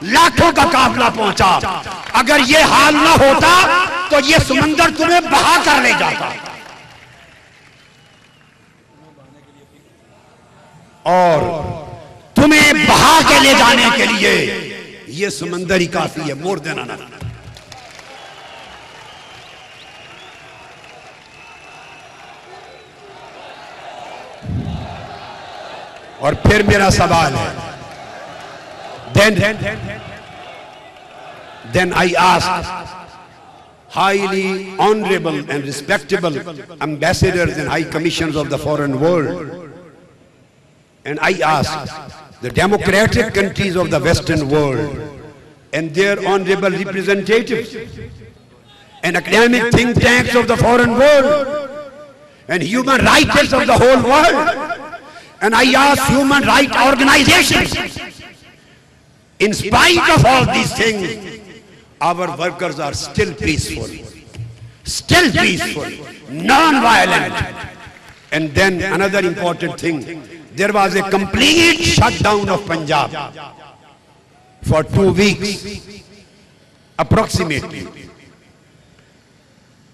लाखों का काफिला पहुंचा. अगर ये हाल ना होता तो ये समंदर तुम्हें बहा कर ले जाता. और तुम्हें बहा के ले जाने के लिए ये समंदर ही काफी है. More than another. और फिर मेरा सवाल है, then I ask highly honorable and respectable ambassadors and high commissioners of the foreign world, and I ask the democratic countries of the Western world and their honorable representatives and academic think tanks of the foreign world and human rights of the whole world, and I ask human rights organizations, in spite of all these things, our workers are still peaceful, non-violent. And then another important thing, there was a complete shutdown of Punjab for 2 weeks, approximately.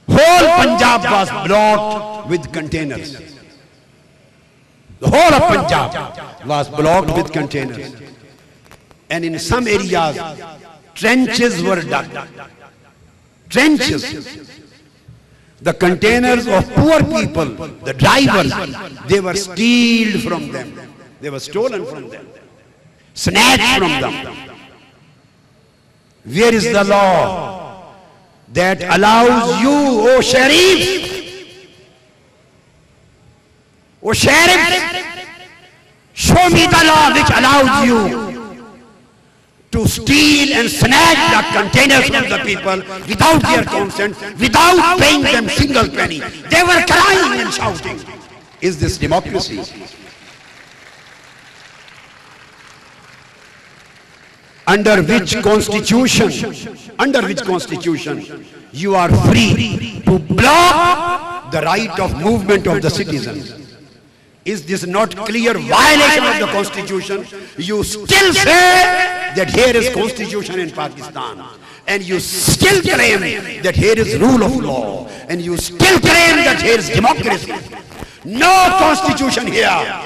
Whole Punjab was blocked with containers. The whole of Punjab was blocked with containers. And in some areas, trenches were dug. Trenches. The containers of poor people, the drivers, they were stolen from them. They were stolen from them. snatched from them. Where is the law that allows you, O Sheriff, show me the law which allows you to steal and snatch the containers from the people without their consent, without paying them single penny. They were crying and shouting. Is this democracy? Under which constitution you are free to block the right of movement of the citizens? Is this not clear violation of the constitution? You still say that here is constitution in Pakistan, and you still claim that here is rule of law, and you still claim that here is democracy. No constitution here,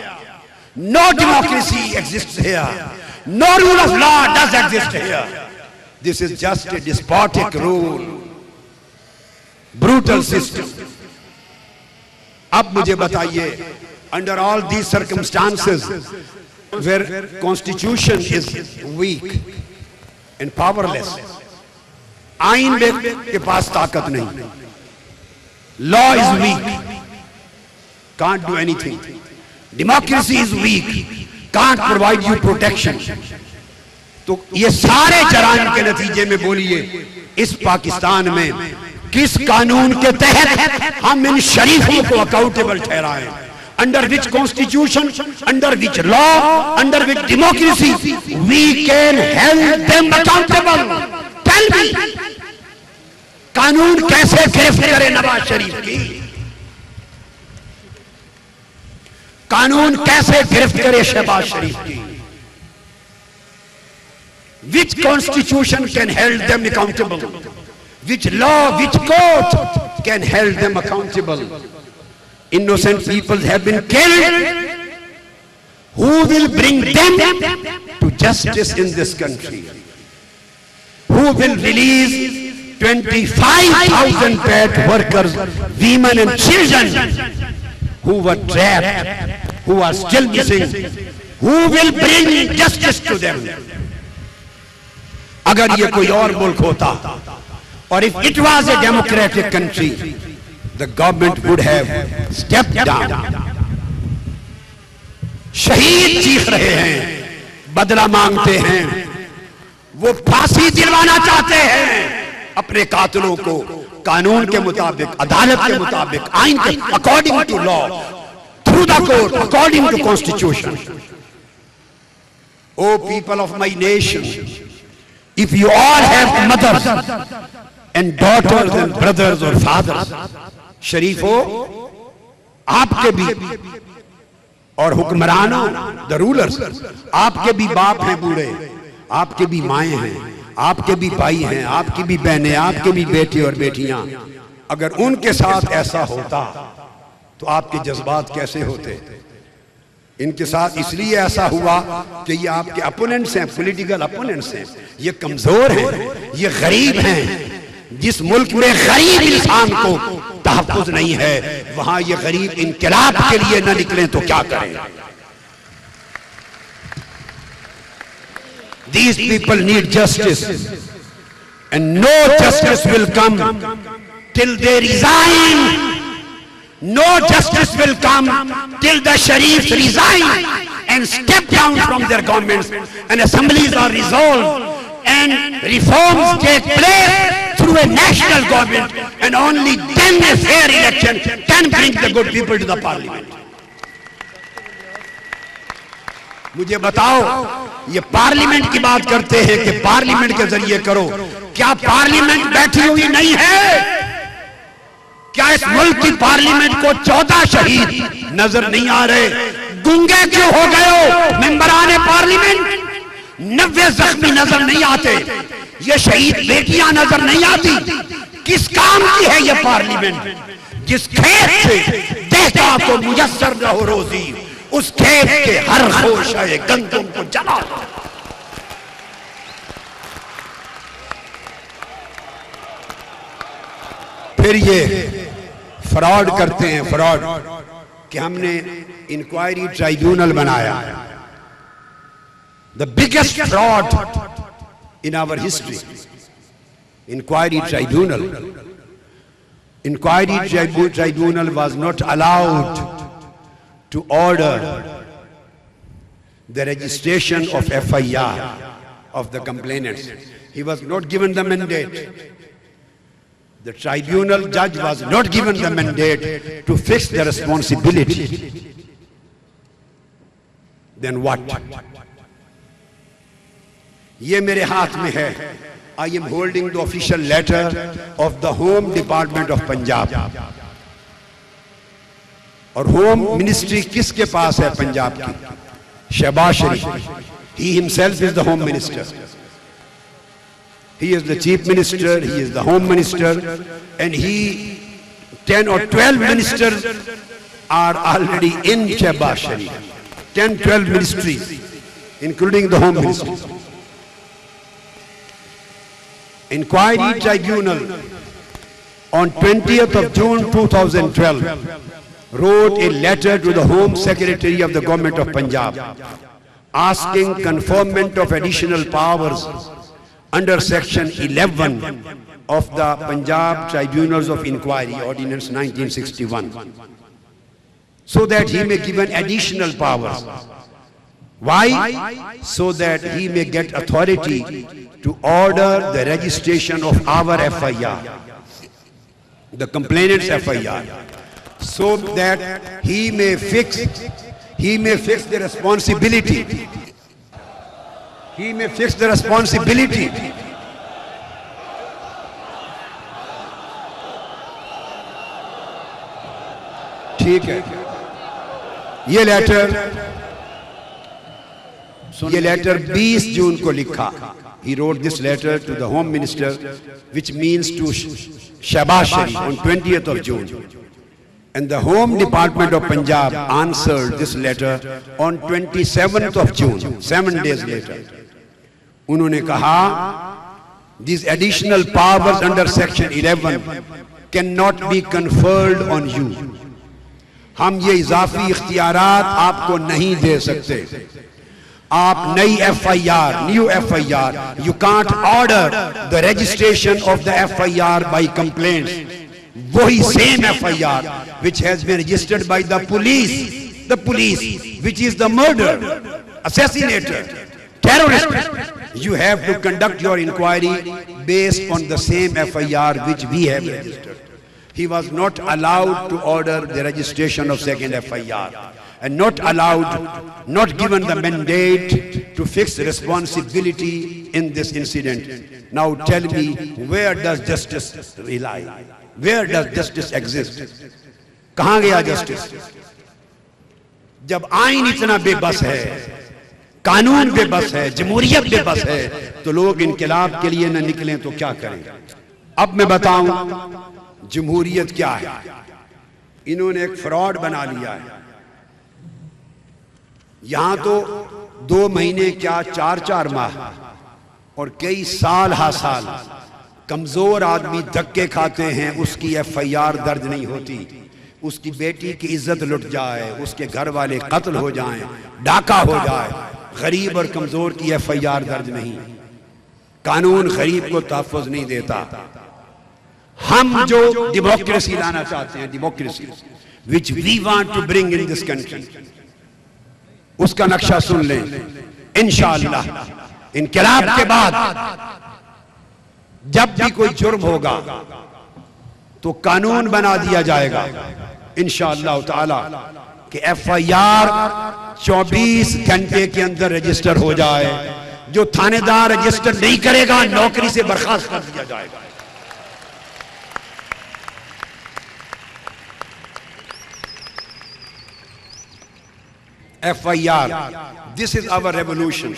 no democracy exists here, no rule of law does exist here. This is just a despotic rule, brutal system. अब मुझे बताइए, under all these circumstances where constitution is weak and powerless, आइन के पास ताकत नहीं, law is weak, can't do anything, democracy is weak, can't provide you protection. तो ये सारे जराइम के नतीजे में बोलिए इस पाकिस्तान में किस कानून के तहत हम इन शरीफों को accountable ठहराएं? Under which constitution, under which law, under which democracy we can hold them accountable? Tell me, कानून कैसे गिरफ्त करे नवाज शरीफ की? कानून कैसे गिरफ्त करे शहबाज शरीफ की? Which constitution can hold them accountable? Which law, which court can hold them accountable? Innocent people have been killed. Who will bring them to justice in this country? Who will release 25,000 paid workers, women and children who were trapped, who are still missing? Who will bring justice to them? अगर ये कोई और मुल्क होता, और if it was a democratic country, the government would have stepped down. शहीद चीख रहे हैं, बदला मांगते हैं, वो फांसी दिलवाना चाहते हैं अपने कातिलों को कानून के मुताबिक, अदालत के मुताबिक, आइन के, according to law, through the court, according to constitution. O people of my nation, if you all have mothers and daughters and brothers or fathers, शरीफो आपके भी और हुक्मरानों, द रूलर्स, आपके भी बाप हैं बूढ़े, आपके भी माएँ हैं, आपके भी भाई हैं, आपकी भी बहनें, आपके भी बेटे और बेटियां, अगर उनके साथ ऐसा होता तो आपके जज्बात कैसे होते? इनके साथ इसलिए ऐसा हुआ कि ये आपके अपोनेंट्स हैं, पॉलिटिकल अपोनेंट्स हैं, ये कमजोर हैं, ये गरीब हैं। जिस मुल्क में गरीब इंसान को तहफ़्फ़ुज़ नहीं है, वहां ये गरीब इनक़िलाब के लिए न निकलें तो क्या करें? These people need justice, and no justice will come till they resign. No justice will come till the Sharifs resign and step down from their governments, and assemblies are resolved and reforms take place through a national government, and only then a fair election can bring the good people to the parliament. मुझे बताओ, ये पार्लियामेंट की बात करते हैं कि पार्लियामेंट के जरिए करो, क्या पार्लियामेंट बैठी हुई नहीं है? क्या इस मुल्क की पार्लियामेंट को 14 शहीद नजर नहीं आ रहे? गुंगे क्यों हो गए हो मेंबरान पार्लियामेंट? 90 जख्मी नजर नहीं आते? ये शहीद बेटियां नजर नहीं आती? किस काम की है ये पार्लियामेंट? जिस खेत से देहता को मुयस्सर न हो रोजी, उस खेत के हर खोशाए गंदम को जला। फिर ये फ्रॉड करते हैं, फ्रॉड कि हमने इंक्वायरी ट्राइब्यूनल बनाया, the biggest fraud in our history. Inquiry tribunal. Inquiry tribunal was not allowed to order the registration of FIR of the complainants. He was not given the mandate. The tribunal judge was not given the mandate to fix the responsibility. Then what? ये मेरे हाथ में है. I am holding the official letter of the Home Department of Punjab. और होम मिनिस्ट्री किसके पास है पंजाब की? शहबाज शरीफ. He himself is the home minister. He is the chief minister, he is the home minister, and 10 or 12 ministers are already in Shehbaz Sharif. 10, 12 ministries, including the home ministry. Inquiry tribunal on 20th of June 2012 wrote a letter to the Home Secretary of the Government of Punjab asking conferment of additional powers under section 11 of the Punjab Tribunals of Inquiry, Ordinance 1961, so that he may give an additional powers. Why? So that he may get authority to order the registration of our FIR, the complainant's FIR, so that he may fix the responsibility. He may fix the responsibility. ठीक है. ये लेटर 20 जून को लिखा. He wrote this letter to the Home Minister, which means to Shehbaz Sharif, on 20th of June. And the Home Department of Punjab answered this letter on 27th of June, 7 days later. उन्होंने कहा, these additional powers under section 11 cannot be conferred on you. हम ये इजाफी इख्तियारात आपको नहीं दे सकते. आप नई FIR, new FIR, you can't order the registration of the FIR by complaints. वही same FIR which has been registered by the police which is the murderer, assassinator, terrorist. You have to conduct your inquiry based on the same FIR which we have registered. He was not allowed to order the registration of second FIR, and not allowed, not given the mandate to fix responsibility in this incident. Now tell me, where does justice rely? Where does justice exist? कहाँ गया justice? जब आईन इतना बेबस है, कानून बेबस है, जमहूरियत बेबस है, तो लोग इनकलाब के लिए न निकलें तो क्या करें? अब मैं बताऊं जमहूरियत क्या है. इन्होंने एक फ्रॉड बना लिया है. यहां तो 2 महीने क्या 4-4 माह और कई साल साल कमजोर आदमी धक्के खाते हैं, उसकी FIR दर्ज नहीं होती. उसकी बेटी की इज्जत लुट जाए, उसके घर वाले कत्ल हो जाएं, डाका हो जाए, गरीब और कमजोर की FIR दर्ज नहीं. कानून गरीब को तहफ़्फ़ुज़ नहीं देता. हम जो डेमोक्रेसी लाना चाहते हैं, democracy which we want to bring in this country, उसका नक्शा सुन लें. इंशाअल्लाह इनकलाब के बाद जब भी कोई जुर्म होगा तो कानून बना दिया जाएगा इंशाअल्लाह ताला कि FIR 24 घंटे के अंदर रजिस्टर हो जाए. जो थानेदार रजिस्टर नहीं करेगा नौकरी से बर्खास्त कर दिया जाएगा. FIR, this is our revolution.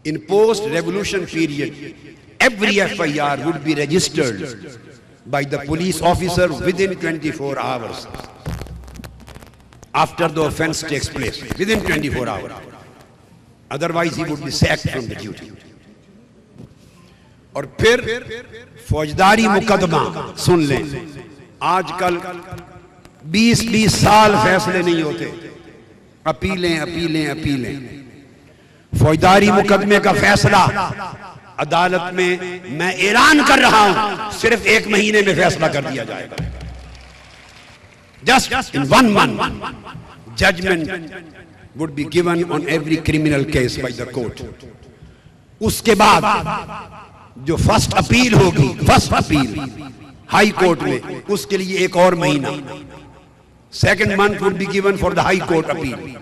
In post-revolution period, every FIR would be registered by the police officer within 24 hours after the offense takes place, within 24 hours. Otherwise he would be sacked from the duty. और फिर फौजदारी मुकदमा सुन लें. आजकल 20-20 साल फैसले नहीं होते. अपीलें. फौजदारी मुकदमे का फैसला अदालत में मैं ऐलान कर रहा हूं, सिर्फ 1 महीने में फैसला कर दिया जाएगा। Just in 1 month judgement would be given on every criminal case by the court. उसके बाद जो फर्स्ट अपील होगी, फर्स्ट अपील हाई कोर्ट में, उसके लिए 1 और महीना। Second month would be given for the high court appeal,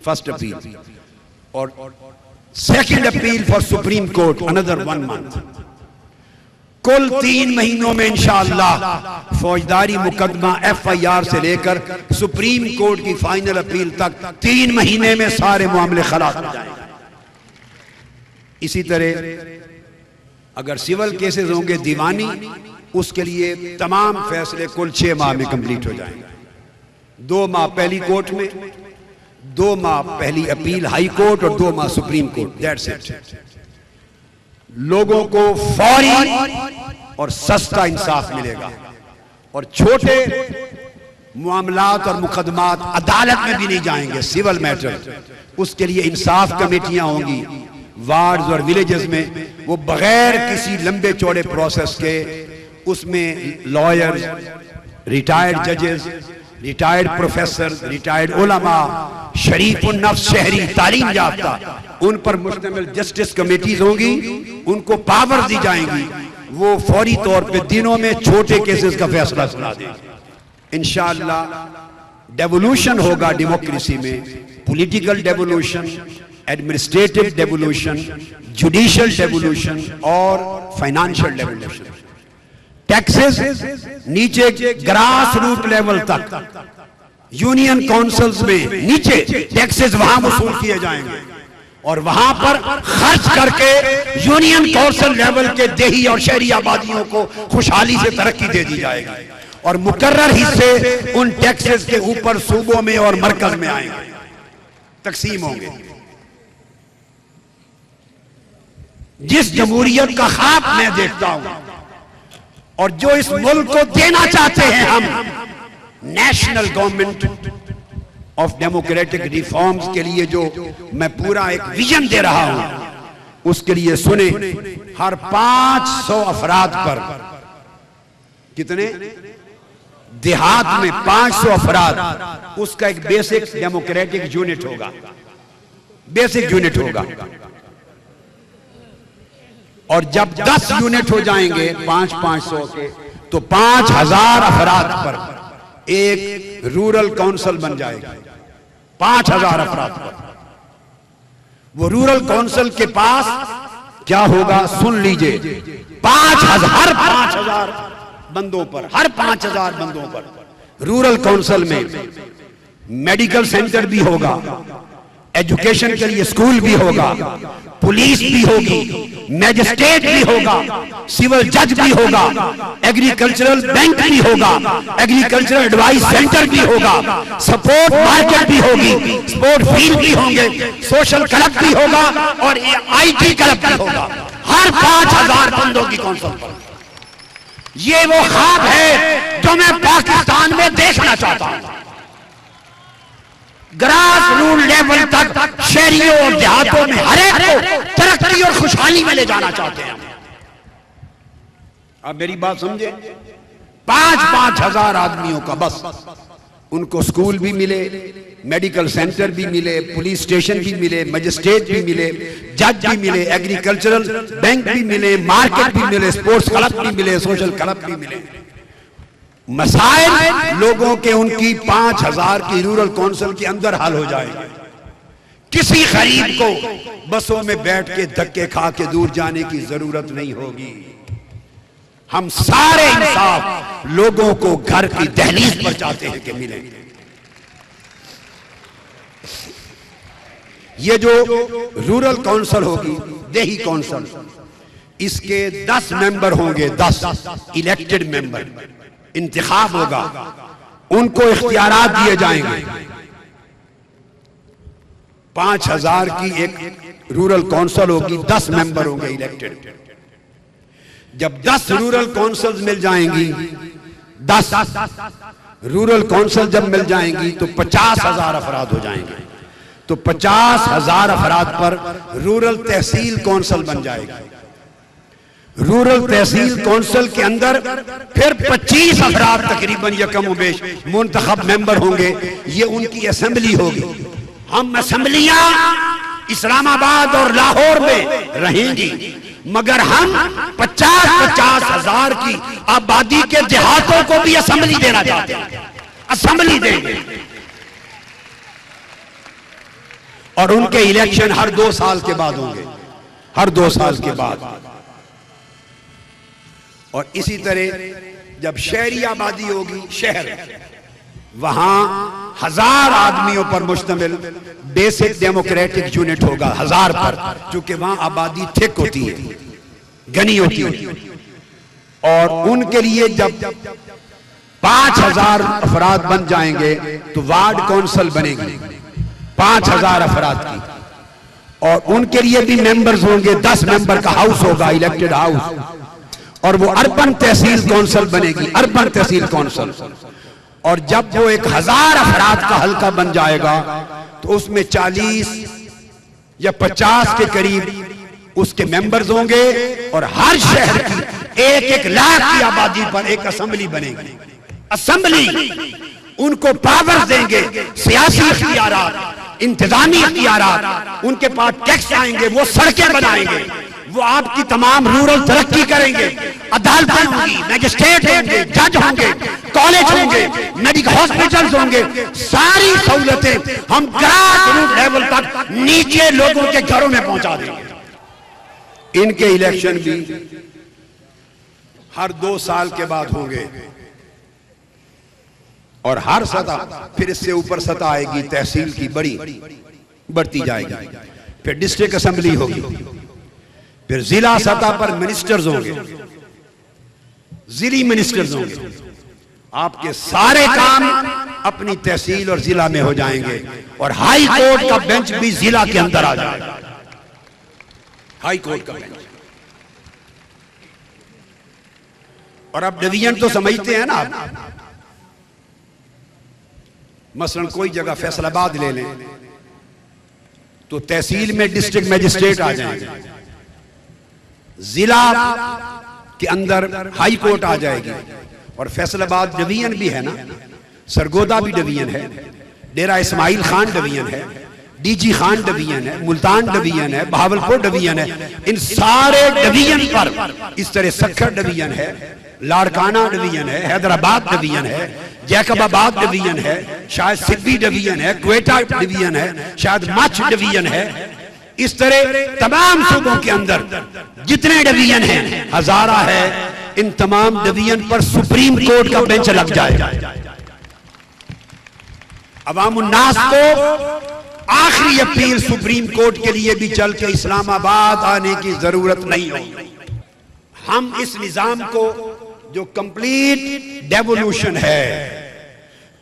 first appeal, और second appeal for Supreme Court another 1 month। कुल 3 महीनों में इंशाअल्लाह फौजदारी मुकदमा FIR से लेकर सुप्रीम कोर्ट की फाइनल अपील तक 3 महीने में सारे मामले खलास हो जाएंगे। इसी तरह अगर सिविल केसेस होंगे दीवानी, उसके लिए तमाम फैसले कुल 6 माह में कंप्लीट हो जाएंगे। 2 माह पहली कोर्ट में, 2 माह पहली अपील हाई कोर्ट और 2 माह सुप्रीम कोर्ट। That's it. लोगों को फौरी और सस्ता इंसाफ मिलेगा और छोटे मामलात और मुकदमात अदालत में भी नहीं जाएंगे। सिविल मैटर, उसके लिए इंसाफ कमेटियां होंगी वार्ड्स और विलेजेस में, वो बगैर किसी लंबे चौड़े प्रोसेस के, उसमें लॉयर्स, रिटायर्ड जजेस, रिटायर्ड प्रोफेसर, रिटायर्ड उलमा, शरीफ उन नफ्स शहरी तालीम याफ्ता, उन पर मुश्तमिल जस्टिस कमेटीज होंगी। उनको पावर दी जाएंगी, वो फौरी तौर पे दिनों में छोटे केसेस का फैसला सुना देंगे। इंशाअल्लाह डेवोल्यूशन होगा डेमोक्रेसी में, political devolution, administrative devolution, judicial devolution और फाइनेंशियल डेवोल्यूशन। टैक्सेस नीचे ग्रास रूट लेवल तक, यूनियन काउंसिल्स में नीचे टैक्सेस वहां वसूल किए जाएंगे और वहां पर खर्च करके यूनियन काउंसिल लेवल के देही और शहरी आबादियों को खुशहाली से तरक्की दे दी जाएगी और मुकर्रर हिस्से उन टैक्सेस के ऊपर सूबों में और मरकज में आएंगे, तकसीम होंगे। जिस जमहूरियत का ख्वाब मैं देखता हूं और जो इस मुल्क को देना चाहते हैं हम, national government of democratic reforms के लिए जो मैं पूरा एक विजन दे रहा हूं, उसके लिए सुने, हर 500 अफराद पर, कितने देहात में 500 अफराद, उसका एक बेसिक डेमोक्रेटिक यूनिट होगा, बेसिक यूनिट होगा। और जब 10 यूनिट हो जाएंगे 500 के, तो 5000 अफराद पर एक रूरल काउंसिल बन जाएगा। 5000 अफराद पर वो रूरल काउंसिल के पास क्या होगा, सुन लीजिए, 5000 बंदों पर, हर 5000 बंदों पर रूरल काउंसिल में मेडिकल सेंटर भी होगा, एजुकेशन के लिए स्कूल भी होगा, पुलिस भी होगी, मैजिस्ट्रेट भी होगा, सिविल जज भी होगा, एग्रीकल्चरल बैंक भी होगा, एग्रीकल्चरल एडवाइस सेंटर भी होगा, सपोर्ट मार्केट भी होगी, स्पोर्ट फील्ड भी होंगे, सोशल क्लब भी होगा और IT क्लब भी होगा, हर 5000 बंदों की काउंसिल पर। ये वो ख्वाब है जो मैं पाकिस्तान में देखना चाहता हूं। ग्रास रूट लेवल तक शहरियों और देहातों में हर एक को तरक्की और खुशहाली में ले जाना चाहते हैं। अब मेरी बात समझे, 5-5 हजार आदमियों का बस, उनको स्कूल भी मिले, मेडिकल सेंटर भी मिले, पुलिस स्टेशन भी मिले, मजिस्ट्रेट भी मिले, जज भी मिले, एग्रीकल्चरल बैंक भी मिले, मार्केट भी मिले, स्पोर्ट्स क्लब भी मिले, सोशल क्लब भी मिले। मसाइल लोगों के उनकी 5000 की रूरल काउंसिल के अंदर हल हो जाएंगे। किसी गरीब को बसों में बैठ के धक्के खा के दूर जाने की जरूरत नहीं होगी। हम सारे इंसाफ लोगों को घर की दहलीज पर चाहते हैं कि मिले। ये जो रूरल काउंसिल होगी, देही काउंसिल, इसके 10 मेंबर होंगे, 10 इलेक्टेड मेंबर, इंतखाब होगा, उनको इख्तियारात दिए जाएंगे। 5000 की एक रूरल काउंसिल होगी, 10 मेंबर होंगे इलेक्टेड। जब 10 रूरल काउंसिल्स मिल जाएंगी, 10 रूरल काउंसिल जब मिल जाएंगी तो 50,000 अफराद हो जाएंगे। तो 50,000 अफराद पर रूरल तहसील कौंसिल बन जाएगी। रूरल तहसील कौंसिल के अंदर फिर 25 अफराद तकरीबन या कम बेश मुंतखब मेंबर होंगे। ये उनकी असेंबली होगी। हम असेंबलियां इस्लामाबाद और लाहौर में रहेंगी, मगर हम 50-50 हजार की आबादी के देहातों को भी असेंबली देना चाहते हैं। असेंबली देंगे और उनके इलेक्शन हर 2 साल के बाद होंगे, हर 2 साल के बाद। और इसी तरह जब शहरी आबादी होगी, शहर, वहां 1000 आदमियों पर मुश्तमिल बेसिक डेमोक्रेटिक यूनिट होगा, 1000 पर, क्योंकि वहां आबादी थिक होती है, घनी होती है। और उनके लिए जब 5000 अफराद बन जाएंगे तो वार्ड कौंसिल बनेगी 5000 अफराद की, और उनके लिए भी मेंबर्स होंगे। 10 मेंबर का हाउस होगा, इलेक्टेड हाउस, और वो अर्बन तहसील कौंसिल बनेगी, अर्बन तहसील कौंसिल। और जब वो 1000 अफराद का हल्का बन जाएगा तो उसमें 40 या 50 के करीब उसके मेंबर्स होंगे, और हर शहर की 1-1 लाख की आबादी पर एक असेंबली बनेगी। असेंबली उनको पावर देंगे, सियासी इख्तियारात, इंतजामी इख्तियारात, उनके पास टैक्स आएंगे, वो सड़कें बनाएंगे, वो आपकी तमाम रूरल तरक्की करेंगे, अदालतें होंगी, मैजिस्ट्रेट होंगे, जज होंगे, कॉलेज होंगे, मेडिकल हॉस्पिटल्स होंगे, सारी सहूलतें हम ग्रास रूट लेवल तक नीचे लोगों के घरों में पहुंचा देंगे। इनके इलेक्शन भी हर 2 साल के बाद होंगे, और हर सतह फिर इससे ऊपर सतह आएगी तहसील की, बड़ी बढ़ती जाएगी। फिर डिस्ट्रिक्ट असेंबली होगी, फिर जिला सतह पर मिनिस्टर्स होंगे, जिली मिनिस्टर्स होंगे। आपके सारे काम अपनी तहसील और जिला में हो जाएंगे, और हाई कोर्ट का बेंच भी जिला के अंदर आ जाएगा। हाई कोर्ट का बेंच। और अब डिवीजन तो समझते हैं ना आप। मसलन कोई जगह फैसलाबाद ले लें तो तहसील में डिस्ट्रिक्ट मजिस्ट्रेट आ जाएंगे, जिला के अंदर हाई कोर्ट आ जाएगी, और फैसलाबाद डिवीजन भी है ना, सरगोदा भी डिवीजन है, डेरा इस्माइल खान डिवीजन है, डीजी खान डिवीजन है, मुल्तान डिवीजन है, बहावलपुर डिवीजन है। इन सारे डिवीजन पर इस तरह सक्खर डिवीजन है, लाड़काना डिवीजन है, हैदराबाद डिवीजन है, जैकबाबाद डिवीजन है, शायद सिद्दी डिवीजन है, क्वेटा डिवीजन है, शायद मच डिवीजन है। इस तरह तमाम सूबों के अंदर जितने डिवीजन हैं, हजारा है, इन तमाम डिवीजन पर सुप्रीम कोर्ट का बेंच लग जाएगा। अवामुन्नास को आखिरी अपील सुप्रीम कोर्ट के लिए भी चल के इस्लामाबाद आने की जरूरत नहीं होगी। हम इस निजाम को जो कंप्लीट डेवोल्यूशन है,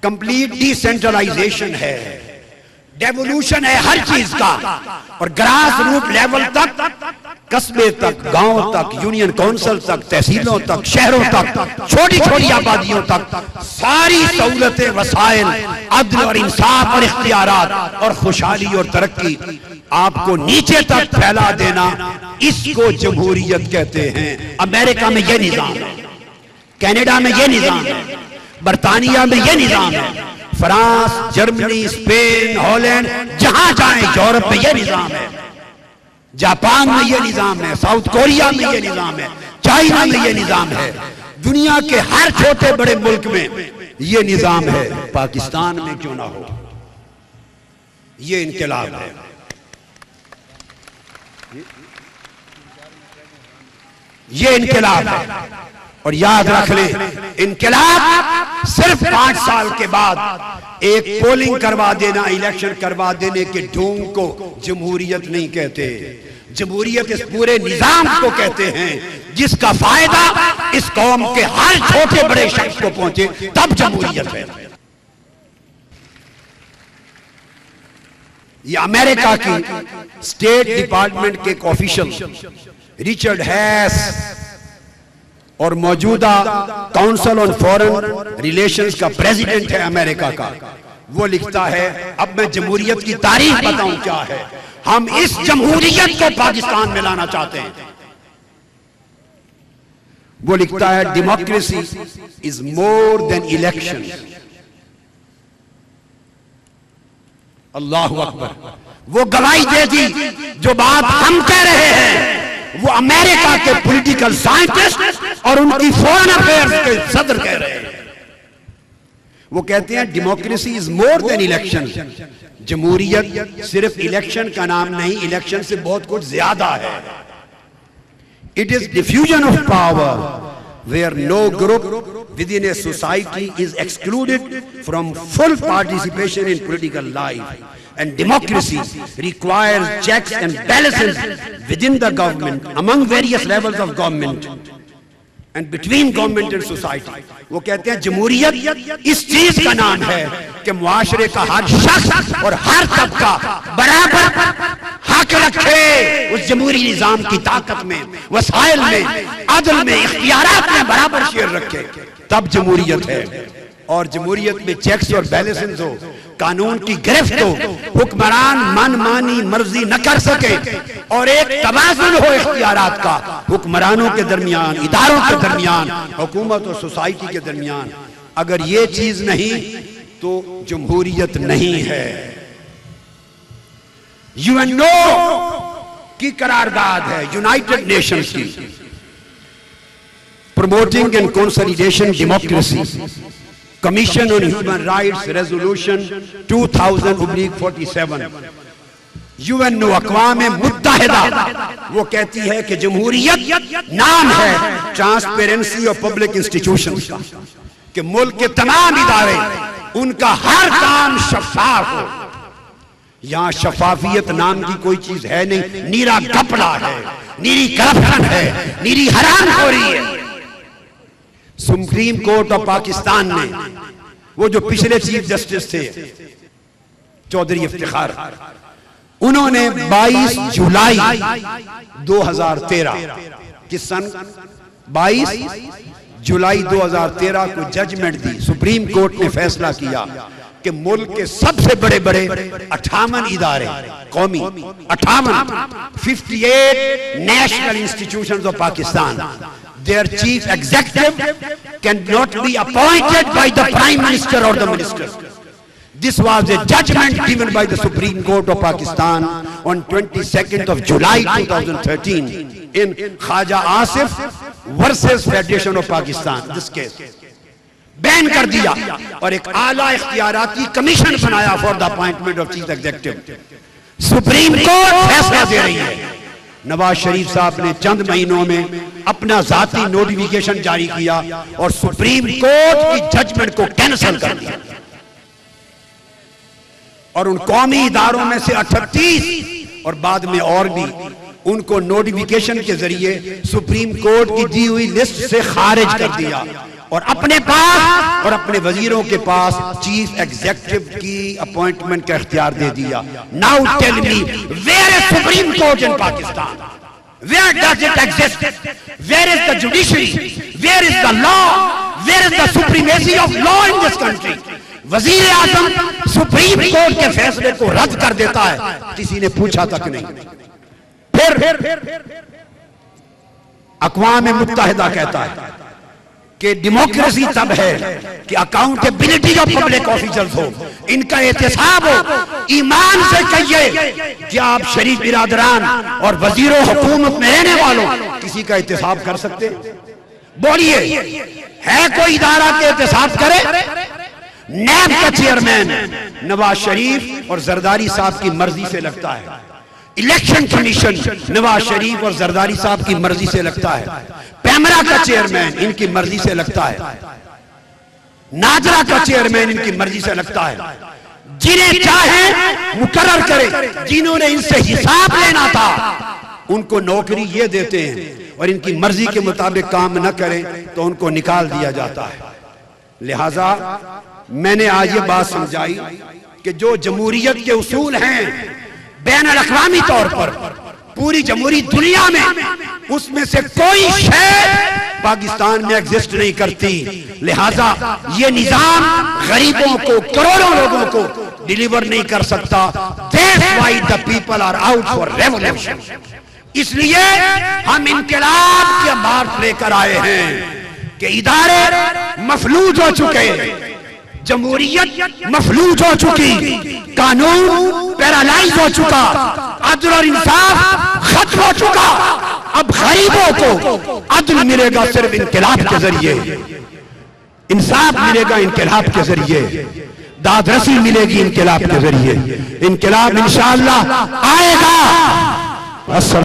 कंप्लीट डिसेंट्रलाइजेशन है, डेवोल्यूशन है हर चीज का, और ग्रास रूट लेवल तक, कस्बे तक, गांव तक, यूनियन काउंसिल तक, तहसीलों तक, शहरों तक, छोटी छोटी आबादियों तक सारी सहूलतें, वसाइल, अदल और इंसाफ और इख्तियारात और खुशहाली और तरक्की आपको नीचे तक फैला देना, इसको जमहूरियत कहते हैं। अमेरिका में यह निजाम है, कनाडा में यह निजाम है, बरतानिया में यह निजाम है, फ्रांस, जर्मनी, स्पेन, हॉलैंड, जहां जाएं यूरोप में यह निजाम है, जापान में यह निजाम है, साउथ कोरिया में यह निजाम है, चाइना में यह निजाम है, दुनिया के हर छोटे बड़े मुल्क में यह निजाम है। पाकिस्तान में क्यों ना हो? यह इनकलाब है। यह इनकलाब है। और याद रख लें, इनकलाब सिर्फ 5 साल के बाद एक पोलिंग करवा देना, इलेक्शन करवा देने के ढोंग को जमहूरियत नहीं कहते। जमहूरियत इस पूरे निजाम को कहते हैं जिसका फायदा इस कौम के हर छोटे बड़े शख्स को पहुंचे, तब जमहूरियत है। ये अमेरिका की स्टेट डिपार्टमेंट के एक ऑफिशियल रिचर्ड हैस और मौजूदा काउंसिल ऑन फॉरेन रिलेशंस का प्रेसिडेंट है अमेरिका का, वो लिखता है, अब मैं जमहूरियत की तारीफ बताऊं क्या है। हम इस जमहूरियत को पाकिस्तान में लाना चाहते हैं। वो लिखता है, democracy is more than election. अल्लाह अकबर। वो गवाही दे दी जो बात हम कह रहे हैं, वो अमेरिका के पॉलिटिकल साइंटिस्ट और उनकी फॉरेन अफेयर्स के सदर कह रहे हैं। वो कहते हैं democracy is more than election. जमहूरियत सिर्फ इलेक्शन का नाम नहीं, इलेक्शन से बहुत कुछ ज्यादा है। It is diffusion of power where no group within a society is excluded from full participation in political life, and democracy requires checks and balances within the government, among various levels of government and between government and society. वो कहते हैं जमहूरियत इस चीज का नाम है कि मुआशरे का हर शख्स और हर तबका बराबर हक रखे उस जमहूरी निजाम की ताकत में, वसाइल में, अदल में, इख्तियारात में बराबर शेयर रखे, तब जमहूरियत है। और जमहूरियत में चेक्स और बैलेंस हो, कानून की गिरफ्त हो, हुक्मरान मनमानी मर्जी न कर सके और एक तवाज़ुन हो इख्तियारात का हुक्मरानों के दरमियान, इदारों के दरमियान, हुकूमत और सोसाइटी के दरमियान। अगर ये चीज नहीं तो जमहूरियत नहीं है। यूएनओ की करारदाद है, यूनाइटेड नेशंस की, promoting and consolidation democracy, commission on human rights resolution 2000/47। UNO अक़वाम मुत्तहिदा वो कहती है कि जमहूरियत नाम है ट्रांसपेरेंसी ऑफ पब्लिक इंस्टीट्यूशंस का, कि मुल्क के तमाम इदारे उनका हर काम शफाफ हो। यहां शफाफियत नाम की कोई चीज है नहीं, नीरा घपला है, नीरी करप्शन है, नीरी हराम हो रही है। सुप्रीम कोर्ट ऑफ पाकिस्तान ने, वो जो पिछले चीफ जस्टिस थे चौधरी इफ्तिखार, उन्होंने 22 जुलाई 2013 की सन 22 जुलाई 2013 को जजमेंट दी। सुप्रीम कोर्ट ने फैसला किया कि मुल्क के सबसे बड़े बड़े 58 इदारे कौमी, 58 national institutions of Pakistan, their chief executive cannot be appointed by the prime minister or the minister. This was a judgment given by the Supreme Court of Pakistan on 22nd of July 2013 in Khaja Asif versus Federation of Pakistan. This case ban कर दिया और एक आला इख्तियाराती कमीशन बनाया for the appointment of chief executive. Supreme court फैसला दे रही है। नवाज शरीफ साहब ने चंद महीनों में अपना जाती नोटिफिकेशन जारी किया और सुप्रीम कोर्ट की जजमेंट को कैंसिल कर दिया और उन कौमी इदारों में से 38 और बाद में और भी उनको नोटिफिकेशन के जरिए सुप्रीम कोर्ट की दी हुई लिस्ट से खारिज कर दिया और अपने पास और अपने वजीरों के पास चीफ एग्जीक्यूटिव की अपॉइंटमेंट का इख्तियार दे दिया। Now tell me, where is supreme court in Pakistan? Where does it exist? Where is the judiciary? Where is the law? Where is the supremacy of law in this country? वजीर आजम सुप्रीम कोर्ट के फैसले को रद्द कर देता है, किसी ने पूछा तक नहीं। फिर अक़वाम मुत्तहिदा कहता है कि डेमोक्रेसी तब है कि अकाउंटेबिलिटी ऑफ पब्लिक ऑफिसर्स हो, इनका एहतसाब हो। ईमान से कहिए कि आप शरीफ बिरादरान और वजीरों हुकूमत में रहने वालों किसी का एहतसाब कर सकते? बोलिए, है कोई इदारा के एहतसाब करे? नैब का चेयरमैन नवाज शरीफ और जरदारी साहब की मर्जी से लगता है। इलेक्शन कमीशन नवाज शरीफ और जरदारी साहब की मर्जी से लगता है। पैमरा का चेयरमैन इनकी मर्जी से लगता है। नाजरा का चेयरमैन इनकी मर्जी से लगता है। जिन्हें चाहे मुकर्रर करे, जिन्होंने इनसे हिसाब लेना था उनको नौकरी ये देते हैं और इनकी मर्जी के मुताबिक काम न करें तो उनको निकाल दिया जाता है। लिहाजा मैंने आज ये बात समझाई कि जो जमहूरियत के उसूल हैं बैनुल-अक़वामी तौर पर पूरी जमहूरी दुनिया में, उसमें से कोई शय पाकिस्तान में एग्जिस्ट नहीं करती। लिहाजा ये निजाम गरीबों को, करोड़ों लोगों को डिलीवर नहीं कर सकता। That's why the people are out for revolution. इसलिए हम इनकलाब के मार्च लेकर आए हैं कि इदारे मफलूज हो चुके, जमहूरियत मफलूज हो चुकी, कानून पैरालाइज हो चुका, अदल और इंसाफ खत्म हो चुका। अब गरीबों को अदल मिलेगा सिर्फ इनकलाब के जरिए, इंसाफ मिलेगा इनकलाब के जरिए, दादरसी मिलेगी इनकलाब के जरिए। इनकलाब इंशाअल्लाह आएगा।